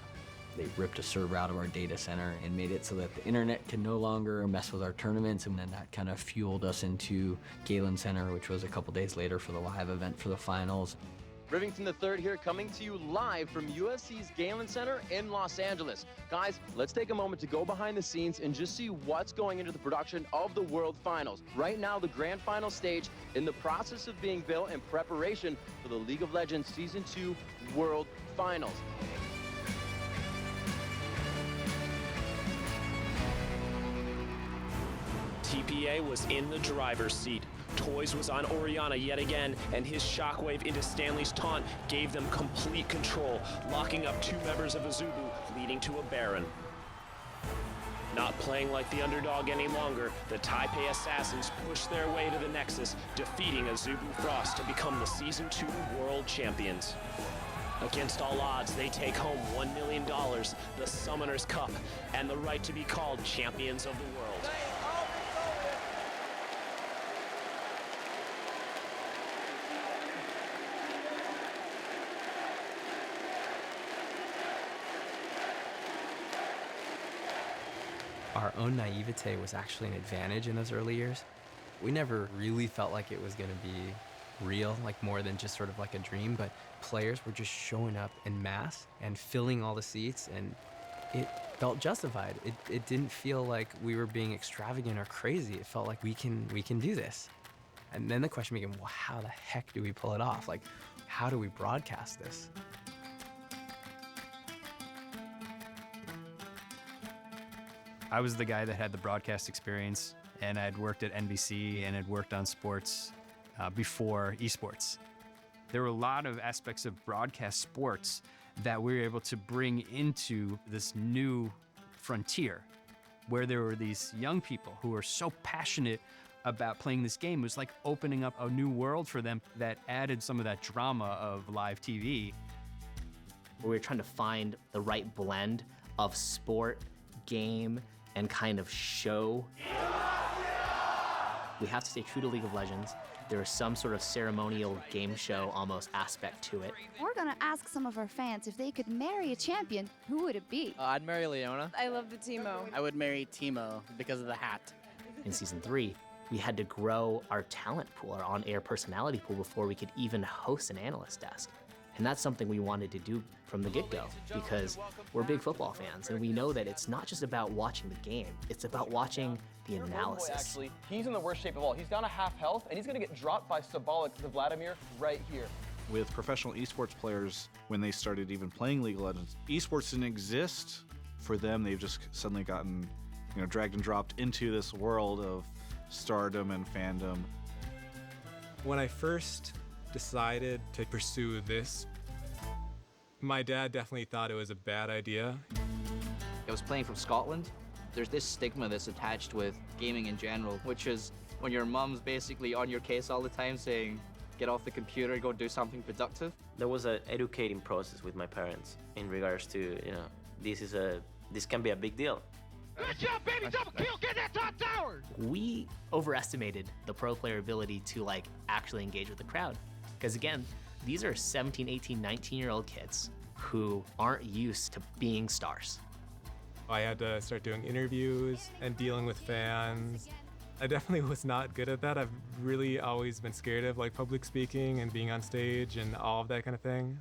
They ripped a server out of our data center and made it so that the internet could no longer mess with our tournaments, and then that kind of fueled us into Galen Center, which was a couple days later for the live event for the finals. Rivington III here, coming to you live from USC's Galen Center in Los Angeles. Guys, let's take a moment to go behind the scenes and just see what's going into the production of the World Finals. Right now, the Grand Final stage in the process of being built in preparation for the League of Legends Season 2 World Finals. TPA was in the driver's seat. poise was on Oriana yet again, and his shockwave into Stanley's taunt gave them complete control, locking up 2 members of Azubu, leading to a Baron. Not playing like the underdog any longer, the Taipei Assassins pushed their way to the Nexus, defeating Azubu Frost to become the Season 2 World Champions. Against all odds, they take home $1 million, the Summoner's Cup, and the right to be called Champions of the World. Our own naivete was actually an advantage in those early years. We never really felt like it was going to be real, like more than just sort of like a dream, but players were just showing up en masse and filling all the seats, and it felt justified. It didn't feel like we were being extravagant or crazy. It felt like we can do this. And then the question became, well, how the heck do we pull it off? Like, how do we broadcast this? I was the guy that had the broadcast experience, and I'd worked at NBC and had worked on sports before esports. There were a lot of aspects of broadcast sports that we were able to bring into this new frontier, where there were these young people who were so passionate about playing this game. It was like opening up a new world for them that added some of that drama of live TV. We were trying to find the right blend of sport, game, and kind of show. We have to stay true to League of Legends. There is some sort of ceremonial game show almost aspect to it. We're gonna ask some of our fans if they could marry a champion, who would it be? I'd marry Leona. I love the Teemo. I would marry Teemo because of the hat. In Season 3, we had to grow our talent pool, our on-air personality pool, before we could even host an analyst desk. And that's something we wanted to do from the get-go, because we're big football fans, and we know that it's not just about watching the game, it's about watching the analysis. Actually, he's in the worst shape of all. He's down to half health, and he's gonna get dropped by Symbolic to Vladimir right here. With professional esports players, when they started even playing League of Legends, esports didn't exist for them. They've just suddenly gotten, dragged and dropped into this world of stardom and fandom. When I first decided to pursue this, my dad definitely thought it was a bad idea. I was playing from Scotland. There's this stigma that's attached with gaming in general, which is when your mom's basically on your case all the time saying, get off the computer, go do something productive. There was an educating process with my parents in regards to, this can be a big deal. Good job, baby, double kill, get that top tower! We overestimated the pro player ability to actually engage with the crowd. Because again, these are 17, 18, 19-year-old kids who aren't used to being stars. I had to start doing interviews and dealing with fans. I definitely was not good at that. I've really always been scared of public speaking and being on stage and all of that kind of thing.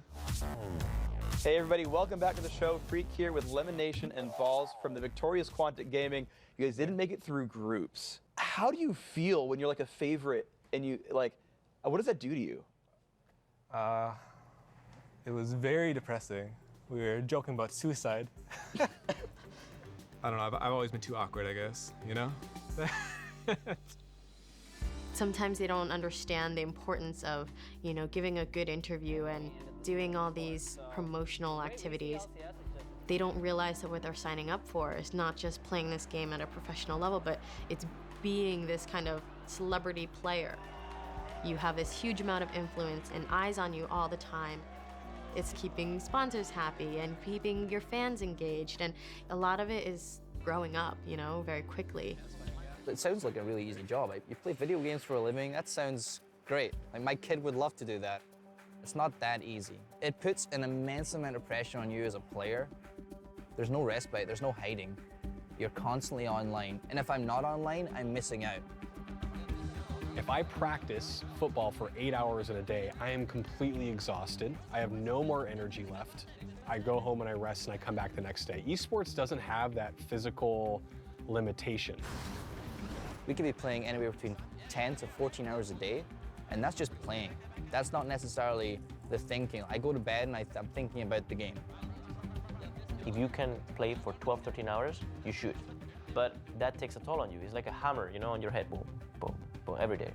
Hey everybody, welcome back to the show. Freak here with Lemon Nation and Balls from the victorious Quantic Gaming. You guys didn't make it through groups. How do you feel when you're a favorite and you what does that do to you? It was very depressing. We were joking about suicide. I don't know, I've always been too awkward, I guess, Sometimes they don't understand the importance of, giving a good interview and doing all these promotional activities. They don't realize that what they're signing up for is not just playing this game at a professional level, but it's being this kind of celebrity player. You have this huge amount of influence and eyes on you all the time. It's keeping sponsors happy and keeping your fans engaged, and a lot of it is growing up, very quickly. It sounds like a really easy job. You play video games for a living, that sounds great. My kid would love to do that. It's not that easy. It puts an immense amount of pressure on you as a player. There's no respite, there's no hiding. You're constantly online, and if I'm not online, I'm missing out. If I practice football for 8 hours in a day, I am completely exhausted. I have no more energy left. I go home and I rest and I come back the next day. Esports doesn't have that physical limitation. We could be playing anywhere between 10 to 14 hours a day, and that's just playing. That's not necessarily the thinking. I go to bed and I'm thinking about the game. If you can play for 12, 13 hours, you should. But that takes a toll on you. It's like a hammer, on your head. Boom, boom, boom, every day.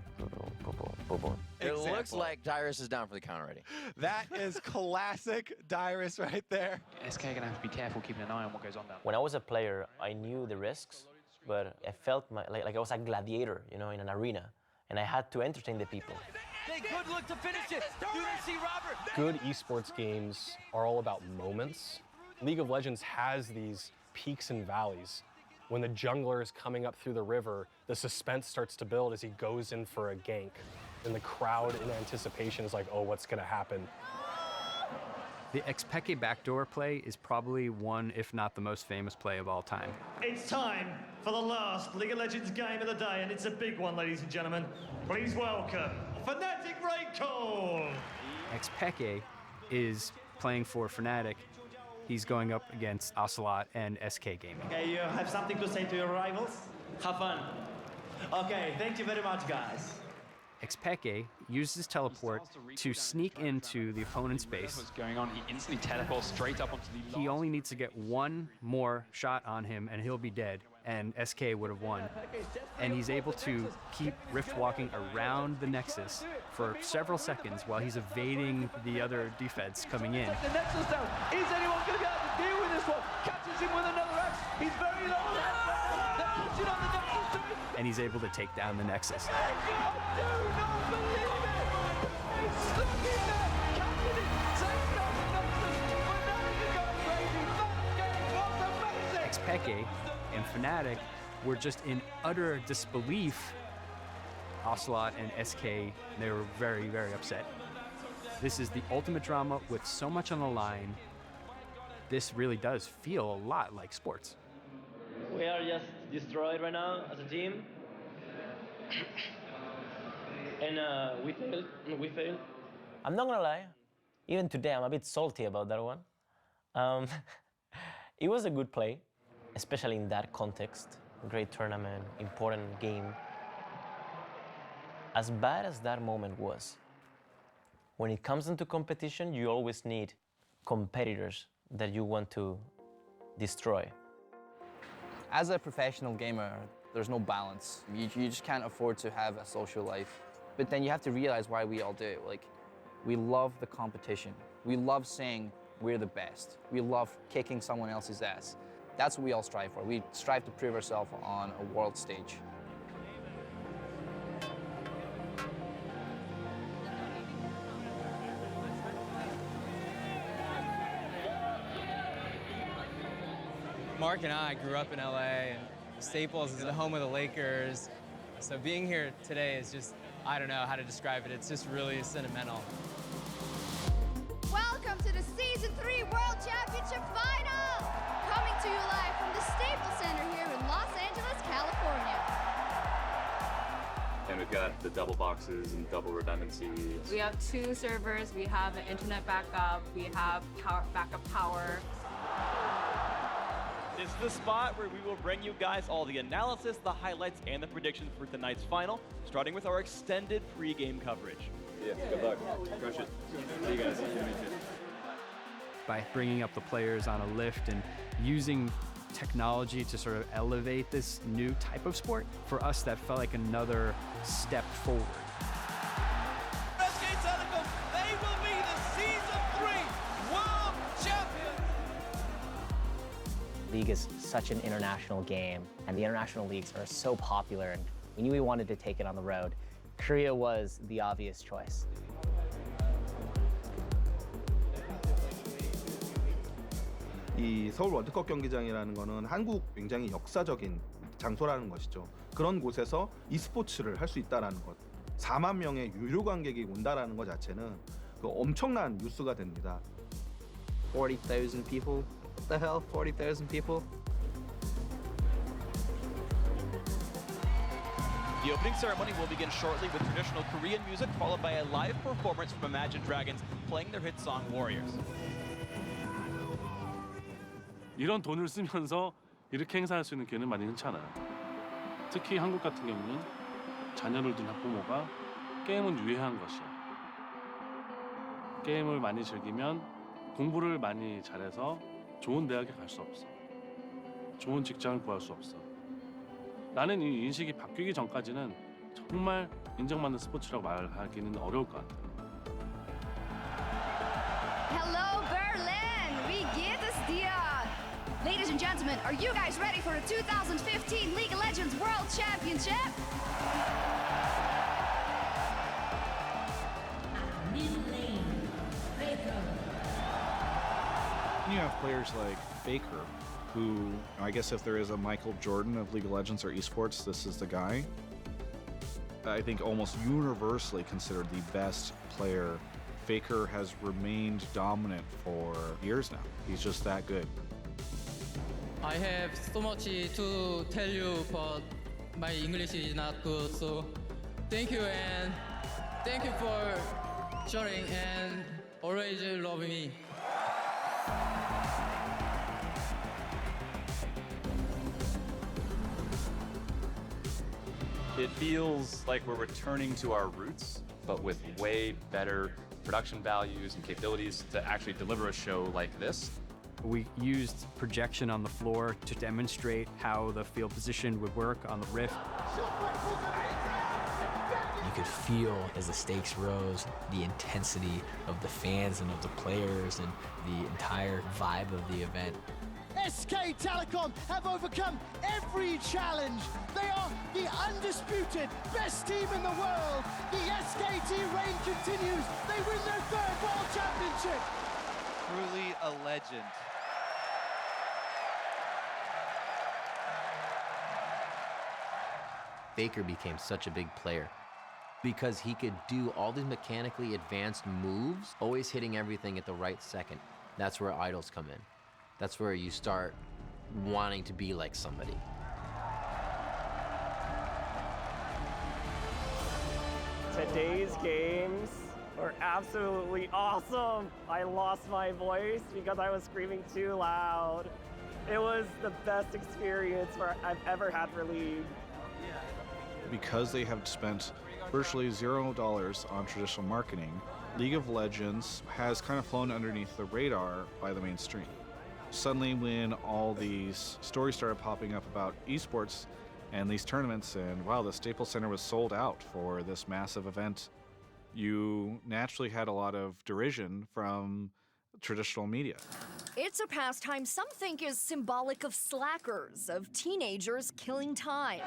Bobon. It looks like Dyrus is down for the count already. That is classic Dyrus right there. SK gonna have to be careful keeping an eye on what goes on down. When I was a player, I knew the risks, but I felt like I was a gladiator, you know, in an arena, and I had to entertain the people. Good look to finish it. Do they see Robert? Good esports games are all about moments. League of Legends has these peaks and valleys. When the jungler is coming up through the river, the suspense starts to build as he goes in for a gank. And the crowd in anticipation is like, oh, what's gonna happen? The Xpeke backdoor play is probably one, if not the most famous play of all time. It's time for the last League of Legends game of the day, and it's a big one, ladies and gentlemen. Please welcome Fnatic Raidcall. Xpeke is playing for Fnatic. He's going up against Ocelot and SK Gaming. Okay, you have something to say to your rivals? Have fun. Okay, thank you very much, guys. Xpeke uses teleport to sneak into the opponent's base. What's going on? He instantly teleports straight up onto the. He only needs to get one more shot on him and he'll be dead, and SK would have won. And he's able to keep Rift walking around the Nexus for several seconds while he's evading the other defense coming in. The Nexus down. Is anyone going to be able to deal with this one? Catches him with another axe. He's very low. They're pushing on the Nexus to it. And he's able to take down the Nexus. I do not believe it. He's stuck in there. Catching it. Takes down the Nexus. Fnatic are going crazy. That game was amazing. Xpeke and Fnatic were just in utter disbelief. Ocelot and SK, they were very, very upset. This is the ultimate drama with so much on the line. This really does feel a lot like sports. We are just destroyed right now as a team. And we failed. I'm not gonna lie, even today I'm a bit salty about that one. It was a good play, especially in that context. Great tournament, important game. As bad as that moment was, when it comes into competition, you always need competitors that you want to destroy. As a professional gamer, there's no balance. You just can't afford to have a social life. But then you have to realize why we all do it. Like, we love the competition. We love saying we're the best. We love kicking someone else's ass. That's what we all strive for. We strive to prove ourselves on a world stage. Mark and I grew up in LA, and Staples is the home of the Lakers. So being here today is just, I don't know how to describe it. It's just really sentimental. Welcome to the Season 3 World Championship Final! Coming to you live from the Staples Center here in Los Angeles, California. And we've got the double boxes and double redundancy. We have 2 servers, we have an internet backup, we have backup power. This is the spot where we will bring you guys all the analysis, the highlights, and the predictions for tonight's final, starting with our extended pre-game coverage. Yeah, good luck. Crush it. See you guys. By bringing up the players on a lift and using technology to sort of elevate this new type of sport, for us that felt like another step forward. SK Telecom, they will be the Season 3 World Champions! League is such an international game, and the international leagues are so popular, and we knew we wanted to take it on the road. Korea was the obvious choice. 이 서울 월드컵 경기장이라는 거는 한국 굉장히 역사적인 장소라는 것이죠. 그런 곳에서 e스포츠를 할 수 있다라는 것, 4만 명의 유료 관객이 온다라는 것 자체는 그 엄청난 뉴스가 됩니다. 40,000 people? What the hell? 40,000 people? The opening ceremony will begin shortly with traditional Korean music, followed by a live performance from Imagine Dragons playing their hit song Warriors. 이런 돈을 쓰면서 이렇게 행사할 수 있는 기회는 많이 흔치 않아요. 특히 한국 같은 경우는 자녀를 둔 학부모가 게임은 유해한 것이야. 게임을 많이 즐기면 공부를 많이 잘해서 좋은 대학에 갈 수 없어. 좋은 직장을 구할 수 없어. 나는 이 인식이 바뀌기 전까지는 정말 인정받는 스포츠라고 말하기는 어려울 것 같아요. Hello, Berlin! Wie geht es dir? Ladies and gentlemen, are you guys ready for the 2015 League of Legends World Championship? You have players like Faker, who, I guess if there is a Michael Jordan of League of Legends or esports, this is the guy. I think almost universally considered the best player. Faker has remained dominant for years now. He's just that good. I have so much to tell you, but my English is not good, so thank you and thank you for sharing and always love me. It feels like we're returning to our roots, but with way better production values and capabilities to actually deliver a show like this. We used projection on the floor to demonstrate how the field position would work on the Rift. You could feel as the stakes rose, the intensity of the fans and of the players and the entire vibe of the event. SK Telecom have overcome every challenge. They are the undisputed best team in the world. The SKT reign continues. They win their third World Championship. Truly a legend. Faker became such a big player because he could do all these mechanically advanced moves, always hitting everything at the right second. That's where idols come in. That's where you start wanting to be like somebody. Today's games were absolutely awesome. I lost my voice because I was screaming too loud. It was the best experience I've ever had for League. Because they have spent virtually $0 on traditional marketing, League of Legends has kind of flown underneath the radar by the mainstream. Suddenly, when all these stories started popping up about esports and these tournaments, and wow, the Staples Center was sold out for this massive event, you naturally had a lot of derision from traditional media. It's a pastime some think is symbolic of slackers, of teenagers killing time.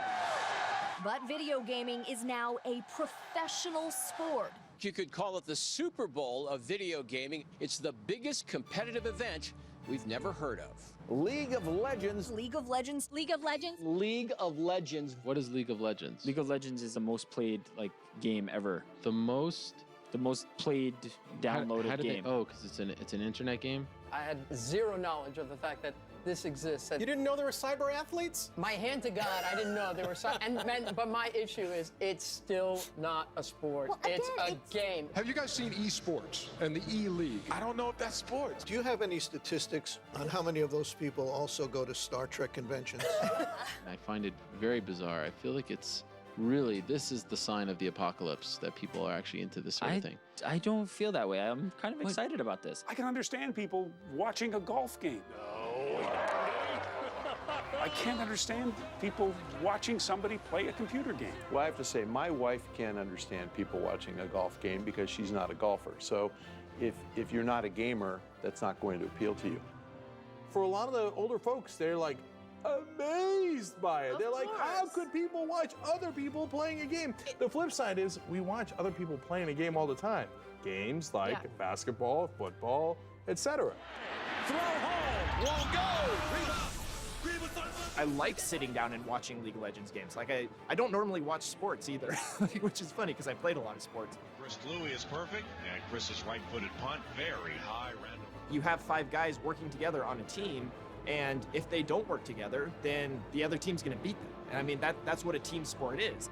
But video gaming is now a professional sport. You could call it the Super Bowl of video gaming. It's the biggest competitive event we've never heard of. League of Legends. League of Legends. League of Legends. League of Legends. What is League of Legends? League of Legends is the most played game ever. The most played downloaded game. Because it's an internet game? I had zero knowledge of the fact that this exists. You didn't know there were cyber athletes? My hand to God, I didn't know there were but my issue is it's still not a sport. Well, again, it's a game. Have you guys seen esports and the E-League? I don't know if that's sports. Do you have any statistics on how many of those people also go to Star Trek conventions? I find it very bizarre. I feel like it's really, this is the sign of the apocalypse, that people are actually into this sort of thing. I don't feel that way. I'm kind of excited about this. I can understand people watching a golf game. I can't understand people watching somebody play a computer game. Well, I have to say, my wife can't understand people watching a golf game because she's not a golfer. So if you're not a gamer, that's not going to appeal to you. For a lot of the older folks, they're like amazed by it. They're like, how could people watch other people playing a game? The flip side is we watch other people playing a game all the time. Games like basketball, football, etc. Throw home, won't go. I like sitting down and watching League of Legends games. Like I don't normally watch sports either, which is funny because I played a lot of sports. Chris Louis is perfect, and Chris's right-footed punt, very high random. You have 5 guys working together on a team, and if they don't work together, then the other team's going to beat them. And I mean, that's what a team sport is.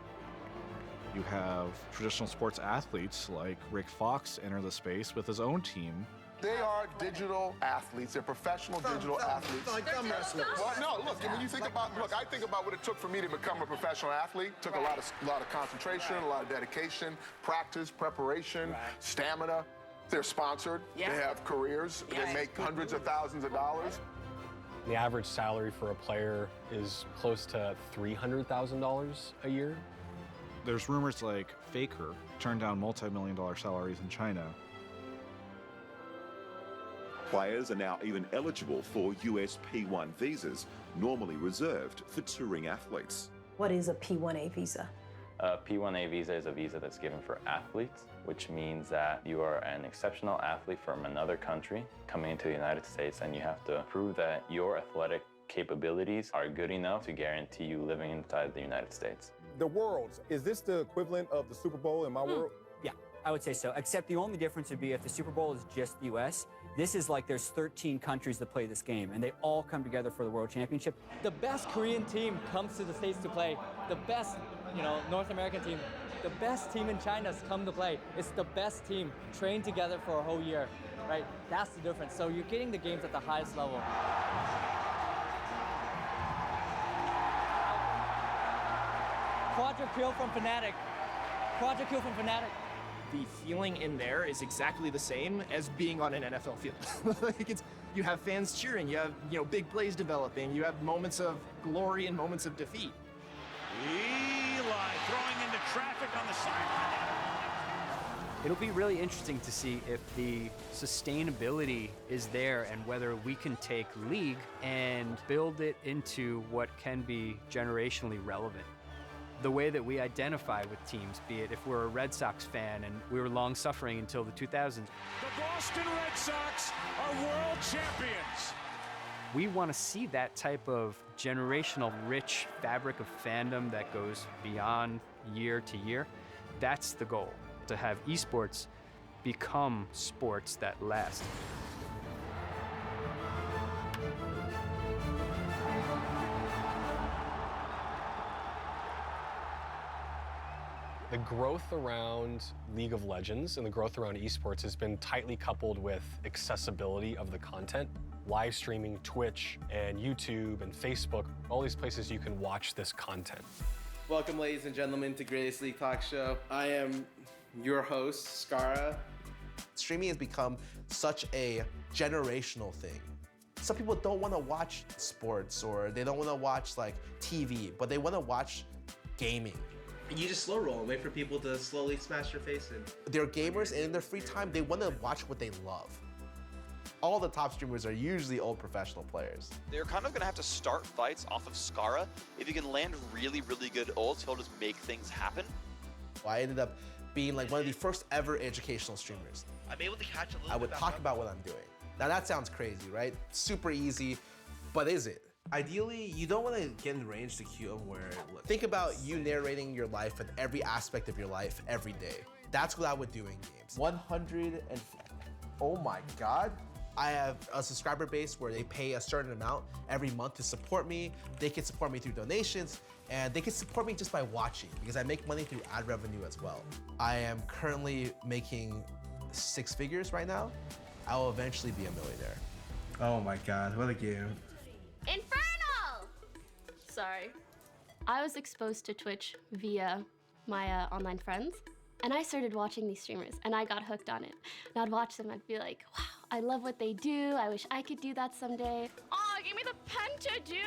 You have traditional sports athletes like Rick Fox enter the space with his own team. They are digital athletes. They're professional digital athletes. Like thumb wrestlers. Well, no, look, when you think about, I think about what it took for me to become a professional athlete. It took a lot of concentration, a lot of dedication, practice, preparation, stamina. They're sponsored. They have careers. They make hundreds of thousands of dollars. The average salary for a player is close to $300,000 a year. There's rumors like Faker turned down multi-million-dollar salaries in China. Players are now even eligible for US P1 visas, normally reserved for touring athletes. What is a P1A visa? A P1A visa is a visa that's given for athletes, which means that you are an exceptional athlete from another country coming into the United States, and you have to prove that your athletic capabilities are good enough to guarantee you living inside the United States. The Worlds, is this the equivalent of the Super Bowl in my world? Yeah, I would say so, except the only difference would be if the Super Bowl is just the US, this is like there's 13 countries that play this game, and they all come together for the World Championship. The best Korean team comes to the States to play. The best, North American team. The best team in China's come to play. It's the best team trained together for a whole year, right? That's the difference. So you're getting the games at the highest level. Quadra kill from Fnatic. Quadra kill from Fnatic. The feeling in there is exactly the same as being on an NFL field. You have fans cheering, you have big plays developing, you have moments of glory and moments of defeat. Eli throwing into traffic on the sideline. It'll be really interesting to see if the sustainability is there and whether we can take League and build it into what can be generationally relevant. The way that we identify with teams, be it if we're a Red Sox fan and we were long suffering until the 2000s. The Boston Red Sox are world champions. We want to see that type of generational rich fabric of fandom that goes beyond year to year. That's the goal, to have esports become sports that last. The growth around League of Legends and the growth around esports has been tightly coupled with accessibility of the content. Live streaming, Twitch and YouTube and Facebook, all these places you can watch this content. Welcome, ladies and gentlemen, to Greatest League Talk Show. I am your host, Skara. Streaming has become such a generational thing. Some people don't want to watch sports or they don't want to watch like TV, but they want to watch gaming. You just slow roll and wait for people to slowly smash your face in. They're gamers, and in their free time, they want to watch what they love. All the top streamers are usually old professional players. They're kind of gonna have to start fights off of Skara. If you can land really, really good ults, he'll just make things happen. I ended up being like one of the first ever educational streamers. I'm able to catch a little bit. I would talk about what I'm doing. Now that sounds crazy, right? Super easy, but is it? Ideally, you don't want to get in range to cue them where it looks. Think about you narrating your life and every aspect of your life every day. That's what I would do in games. 100 and oh my God. I have a subscriber base where they pay a certain amount every month to support me. They can support me through donations, and they can support me just by watching because I make money through ad revenue as well. I am currently making 6 figures right now. I will eventually be a millionaire. Oh my God, what a game. Infernal! Sorry. I was exposed to Twitch via my online friends, and I started watching these streamers, and I got hooked on it. And I'd watch them, I'd be like, wow, I love what they do. I wish I could do that someday. Oh, give me the penta, dude!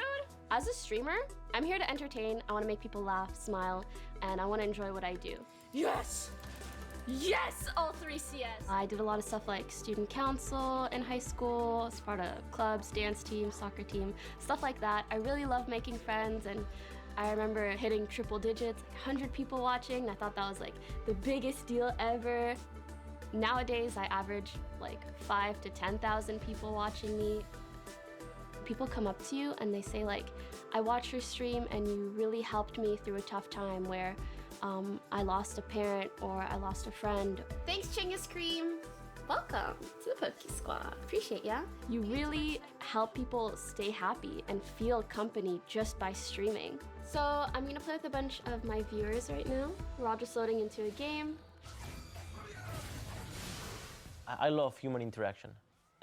As a streamer, I'm here to entertain. I want to make people laugh, smile, and I want to enjoy what I do. Yes! Yes, all 3 CS. I did a lot of stuff like student council in high school, Sparta clubs, dance team, soccer team, stuff like that. I really love making friends, and I remember hitting triple digits, like 100 people watching. I thought that was like the biggest deal ever. Nowadays, I average like 5,000 to 10,000 people watching me. People come up to you and they say like, I watched your stream and you really helped me through a tough time where I lost a parent or I lost a friend. Thanks, Chinggis Cream. Welcome to the Poke Squad. Appreciate ya. You really help people stay happy and feel company just by streaming. So I'm gonna play with a bunch of my viewers right now. We're all just loading into a game. I love human interaction,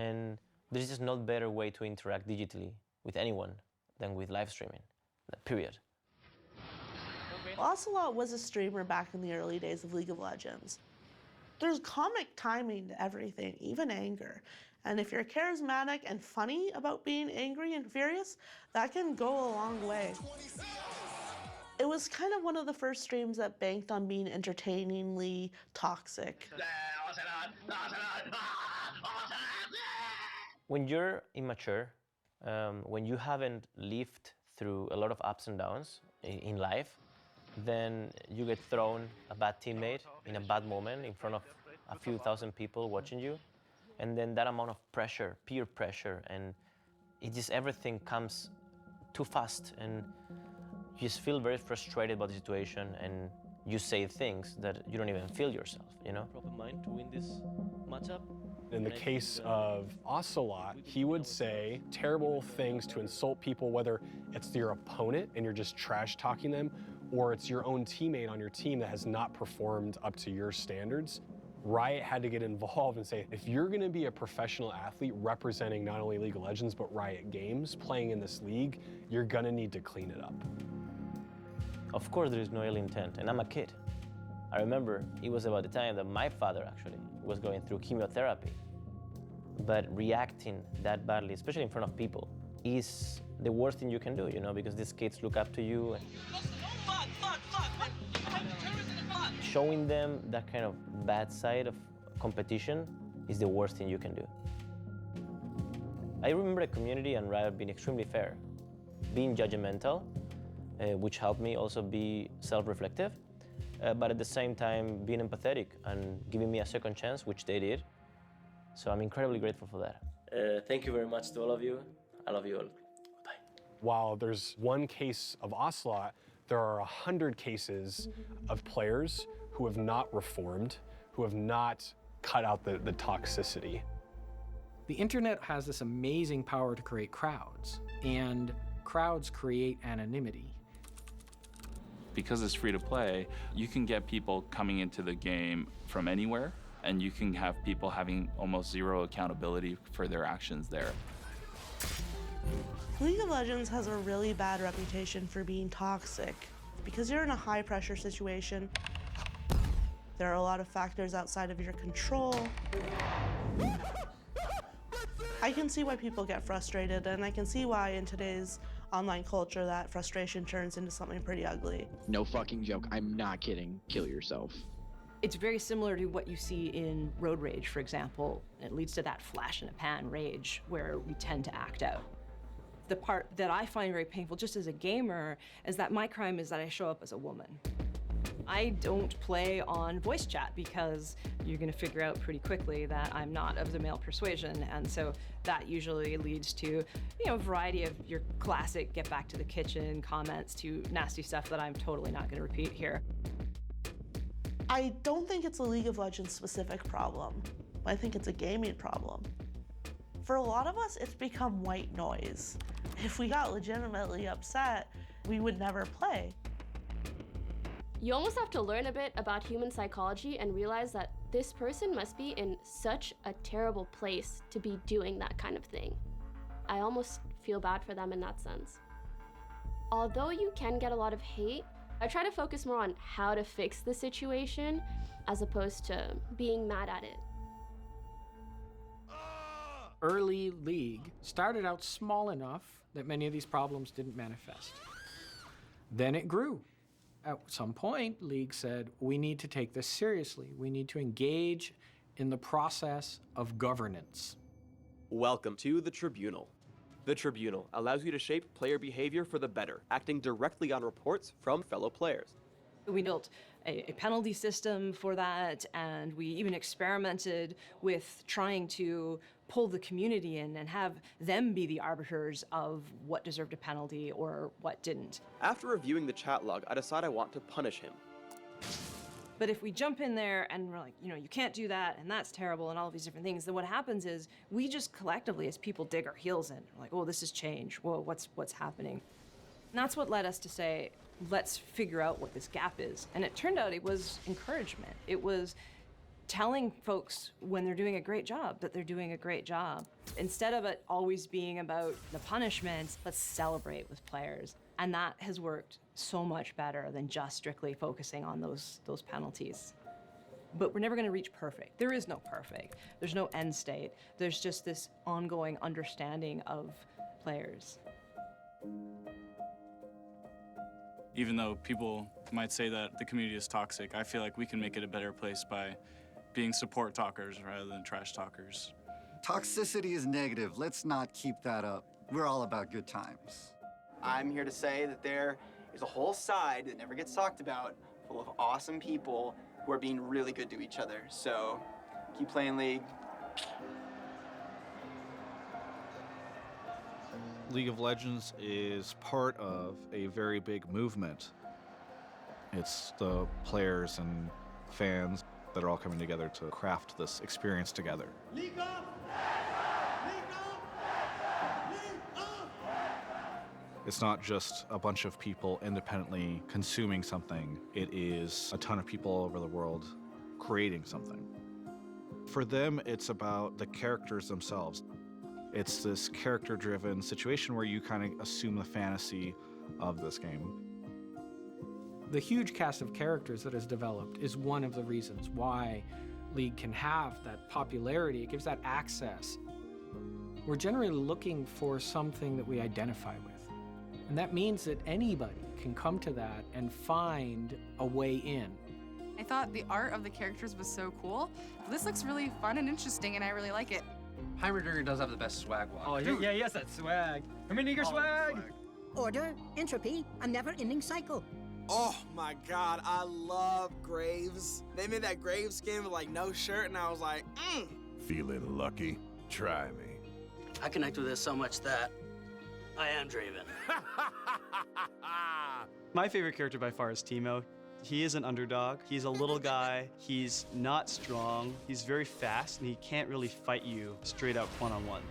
and there's just no better way to interact digitally with anyone than with live streaming, period. Ocelot was a streamer back in the early days of League of Legends. There's comic timing to everything, even anger. And if you're charismatic and funny about being angry and furious, that can go a long way. It was kind of one of the first streams that banked on being entertainingly toxic. When you're immature, when you haven't lived through a lot of ups and downs in life, then you get thrown a bad teammate in a bad moment in front of a few thousand people watching you. And then that amount of pressure, peer pressure, and it just everything comes too fast. And you just feel very frustrated about the situation, and you say things that you don't even feel yourself, you know? Proper mind to win this matchup. In the case of Ocelot, he would say terrible things to insult people, whether it's your opponent and you're just trash talking them, or it's your own teammate on your team that has not performed up to your standards. Riot had to get involved and say, if you're gonna be a professional athlete representing not only League of Legends, but Riot Games, playing in this league, you're gonna need to clean it up. Of course there is no ill intent, and I'm a kid. I remember it was about the time that my father actually was going through chemotherapy. But reacting that badly, especially in front of people, is the worst thing you can do, you know, because these kids look up to you. And showing them that kind of bad side of competition is the worst thing you can do. I remember the community and Riot being extremely fair, being judgmental, which helped me also be self-reflective, but at the same time being empathetic and giving me a second chance, which they did. So I'm incredibly grateful for that. Thank you very much to all of you. I love you all. Bye. While there's one case of Ocelot, there are 100 cases of players who have not reformed, who have not cut out the toxicity. The internet has this amazing power to create crowds, and crowds create anonymity. Because it's free to play, you can get people coming into the game from anywhere, and you can have people having almost zero accountability for their actions there. League of Legends has a really bad reputation for being toxic. Because you're in a high-pressure situation, there are a lot of factors outside of your control. I can see why people get frustrated, and I can see why in today's online culture that frustration turns into something pretty ugly. No fucking joke, I'm not kidding. Kill yourself. It's very similar to what you see in road rage, for example. It leads to that flash in a pan rage where we tend to act out. The part that I find very painful just as a gamer is that my crime is that I show up as a woman. I don't play on voice chat because you're gonna figure out pretty quickly that I'm not of the male persuasion, and so that usually leads to, you know, a variety of your classic get back to the kitchen comments to nasty stuff that I'm totally not gonna repeat here. I don't think it's a League of Legends specific problem. I think it's a gaming problem. For a lot of us, it's become white noise. If we got legitimately upset, we would never play. You almost have to learn a bit about human psychology and realize that this person must be in such a terrible place to be doing that kind of thing. I almost feel bad for them in that sense. Although you can get a lot of hate, I try to focus more on how to fix the situation as opposed to being mad at it. Early League started out small enough that many of these problems didn't manifest. Then it grew. At some point, League said, we need to take this seriously. We need to engage in the process of governance. Welcome to the Tribunal. The Tribunal allows you to shape player behavior for the better, acting directly on reports from fellow players. We built a penalty system for that, and we even experimented with trying to pull the community in and have them be the arbiters of what deserved a penalty or what didn't. After reviewing the chat log, I decide I want to punish him. But if we jump in there and we're like, you know, you can't do that, and that's terrible, and all of these different things, then what happens is we just collectively, as people, dig our heels in. We're like, oh, this is change. Whoa, what's happening? And that's what led us to say, let's figure out what this gap is. And it turned out it was encouragement. It was telling folks when they're doing a great job that they're doing a great job. Instead of it always being about the punishments, let's celebrate with players. And that has worked so much better than just strictly focusing on those penalties. But we're never gonna reach perfect. There is no perfect. There's no end state. There's just this ongoing understanding of players. Even though people might say that the community is toxic, I feel like we can make it a better place by being support talkers rather than trash talkers. Toxicity is negative. Let's not keep that up. We're all about good times. I'm here to say that there is a whole side that never gets talked about, full of awesome people who are being really good to each other. So keep playing League. League of Legends is part of a very big movement. It's the players and fans that are all coming together to craft this experience together. League up! It's not just a bunch of people independently consuming something. It is a ton of people all over the world creating something. For them, it's about the characters themselves. It's this character-driven situation where you kind of assume the fantasy of this game. The huge cast of characters that is developed is one of the reasons why League can have that popularity. It gives that access. We're generally looking for something that we identify with. And that means that anybody can come to that and find a way in. I thought the art of the characters was so cool. This looks really fun and interesting, and I really like it. Heimerdinger does have the best swag watch. Oh, yeah, he has that swag. Heimerdinger swag! Order, entropy, a never-ending cycle. Oh my god, I love Graves. They made that Graves skin with like no shirt, and I was like, Feeling lucky? Try me. I connect with this so much that I am Draven. My favorite character by far is Teemo. He is an underdog. He's a little guy. He's not strong. He's very fast, and he can't really fight you straight up one-on-one.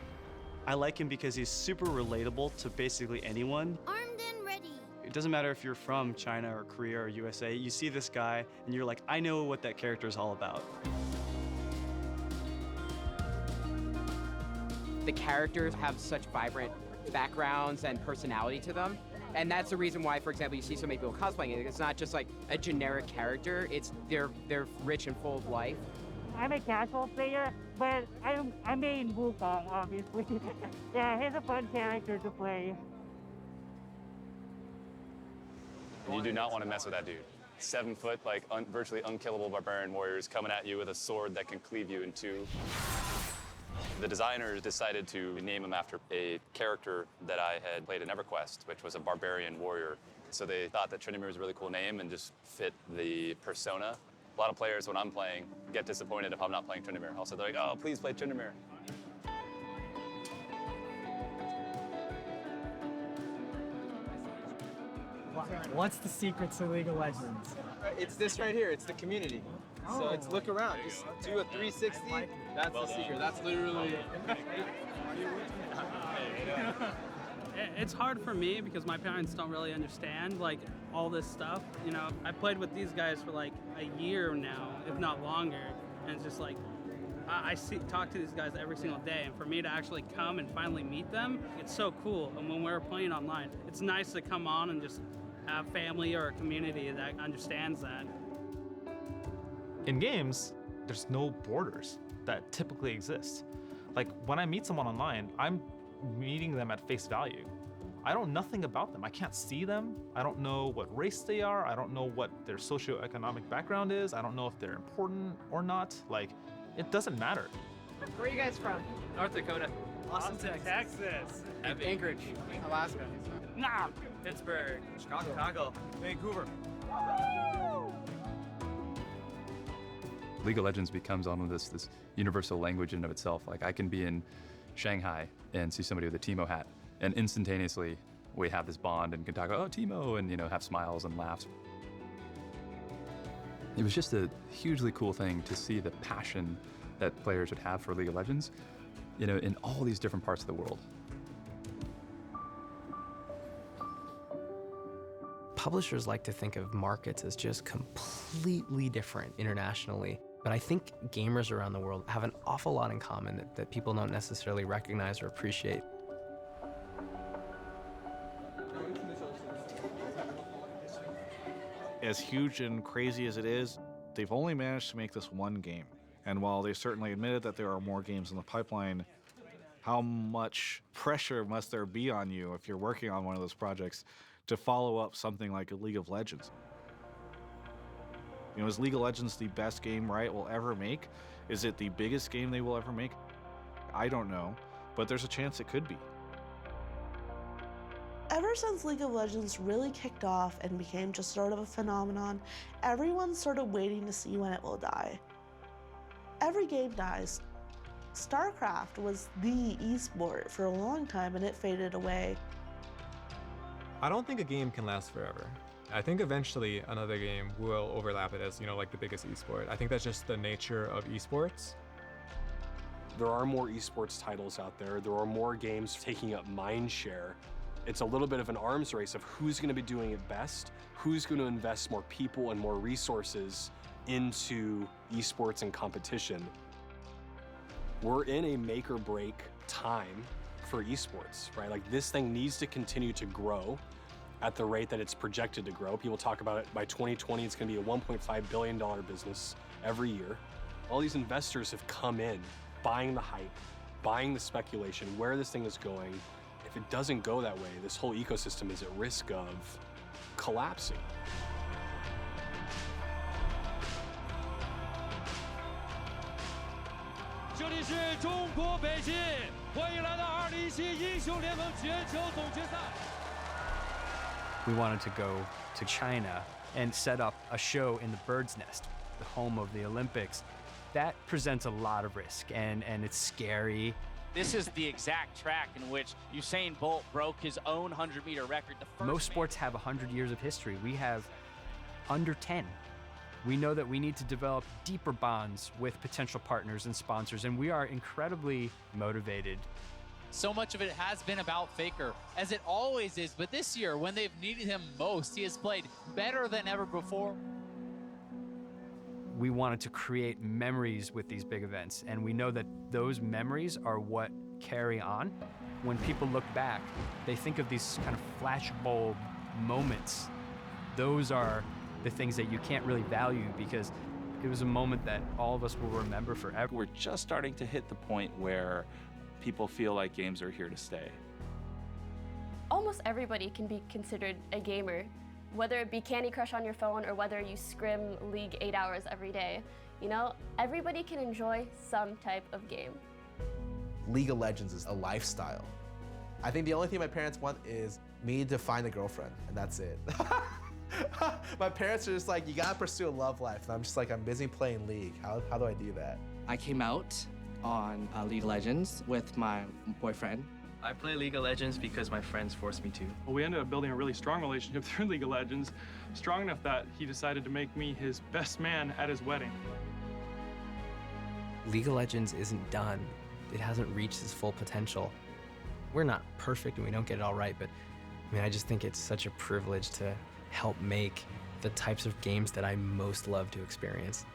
I like him because he's super relatable to basically anyone. Armed and ready. It doesn't matter if you're from China or Korea or USA. You see this guy, and you're like, I know what that character is all about. The characters have such vibrant backgrounds and personality to them. And that's the reason why, for example, you see so many people cosplaying it. It's not just like a generic character. It's they're rich and full of life. I'm a casual player, but I main Wukong, obviously. Yeah, he's a fun character to play. You do not want to mess with that dude. 7 foot, like virtually unkillable barbarian warriors coming at you with a sword that can cleave you in two. The designers decided to name him after a character that I had played in EverQuest, which was a barbarian warrior. So they thought that Tryndamere was a really cool name and just fit the persona. A lot of players, when I'm playing, get disappointed if I'm not playing Tryndamere. Also, they're like, oh, please play Tryndamere. What's the secret to League of Legends? It's this right here. It's the community. So it's look around. Just do a 360. That's the secret. That's literally. It's hard for me because my parents don't really understand like all this stuff. You know, I played with these guys for like a year now, if not longer, and it's just like I talk to these guys every single day, and for me to actually come and finally meet them, it's so cool. And when we're playing online, it's nice to come on and just have family or a community that understands that. In games, there's no borders that typically exist. Like when I meet someone online, I'm meeting them at face value. I know nothing about them. I can't see them. I don't know what race they are. I don't know what their socioeconomic background is. I don't know if they're important or not. Like, it doesn't matter. Where are you guys from? North Dakota. Austin, Texas. Anchorage. Alaska. Nah. Pittsburgh. Chicago. Vancouver. League of Legends becomes almost this universal language in and of itself. Like I can be in Shanghai and see somebody with a Teemo hat, and instantaneously we have this bond and can talk about, oh, Teemo, and have smiles and laughs. It was just a hugely cool thing to see the passion that players would have for League of Legends, in all these different parts of the world. Publishers like to think of markets as just completely different internationally. But I think gamers around the world have an awful lot in common that people don't necessarily recognize or appreciate. As huge and crazy as it is, they've only managed to make this one game. And while they certainly admitted that there are more games in the pipeline, how much pressure must there be on you if you're working on one of those projects to follow up something like a League of Legends. You know, is League of Legends the best game Riot will ever make? Is it the biggest game they will ever make? I don't know, but there's a chance it could be. Ever since League of Legends really kicked off and became just sort of a phenomenon, everyone's sort of waiting to see when it will die. Every game dies. StarCraft was the esport for a long time and it faded away. I don't think a game can last forever. I think eventually another game will overlap it as, like the biggest esport. I think that's just the nature of esports. There are more esports titles out there. There are more games taking up mind share. It's a little bit of an arms race of who's going to be doing it best, who's going to invest more people and more resources into esports and competition. We're in a make or break time for esports, right? Like this thing needs to continue to grow at the rate that it's projected to grow. People talk about it by 2020, it's going to be a $1.5 billion business every year. All these investors have come in, buying the hype, buying the speculation, where this thing is going. If it doesn't go that way, this whole ecosystem is at risk of collapsing. 这里是中国北京，欢迎来到2017英雄联盟全球总决赛。 We wanted to go to China and set up a show in the Bird's Nest, the home of the Olympics. That presents a lot of risk, and it's scary. This is the exact track in which Usain Bolt broke his own 100-meter record. Most sports have 100 years of history. We have under 10. We know that we need to develop deeper bonds with potential partners and sponsors, and we are incredibly motivated. So much of it has been about Faker, as it always is, but this year, when they've needed him most, he has played better than ever before. We wanted to create memories with these big events, and we know that those memories are what carry on. When people look back, they think of these kind of flashbulb moments. Those are the things that you can't really value because it was a moment that all of us will remember forever. We're just starting to hit the point where people feel like games are here to stay. Almost everybody can be considered a gamer, whether it be Candy Crush on your phone or whether you scrim League 8 hours every day. Everybody can enjoy some type of game. League of Legends is a lifestyle. I think the only thing my parents want is me to find a girlfriend, and that's it. My parents are just like, you gotta pursue a love life. And I'm just like, I'm busy playing League. How do I do that? I came out on League of Legends with my boyfriend. I play League of Legends because my friends forced me to. Well, we ended up building a really strong relationship through League of Legends, strong enough that he decided to make me his best man at his wedding. League of Legends isn't done. It hasn't reached its full potential. We're not perfect and we don't get it all right, but I just think it's such a privilege to help make the types of games that I most love to experience.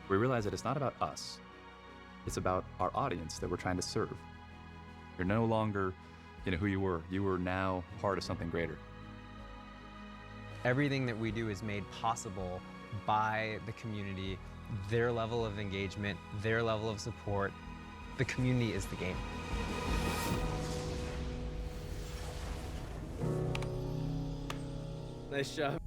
We realize that it's not about us. It's about our audience that we're trying to serve. You're no longer, who you were. You are now part of something greater. Everything that we do is made possible by the community, their level of engagement, their level of support. The community is the game. Nice job.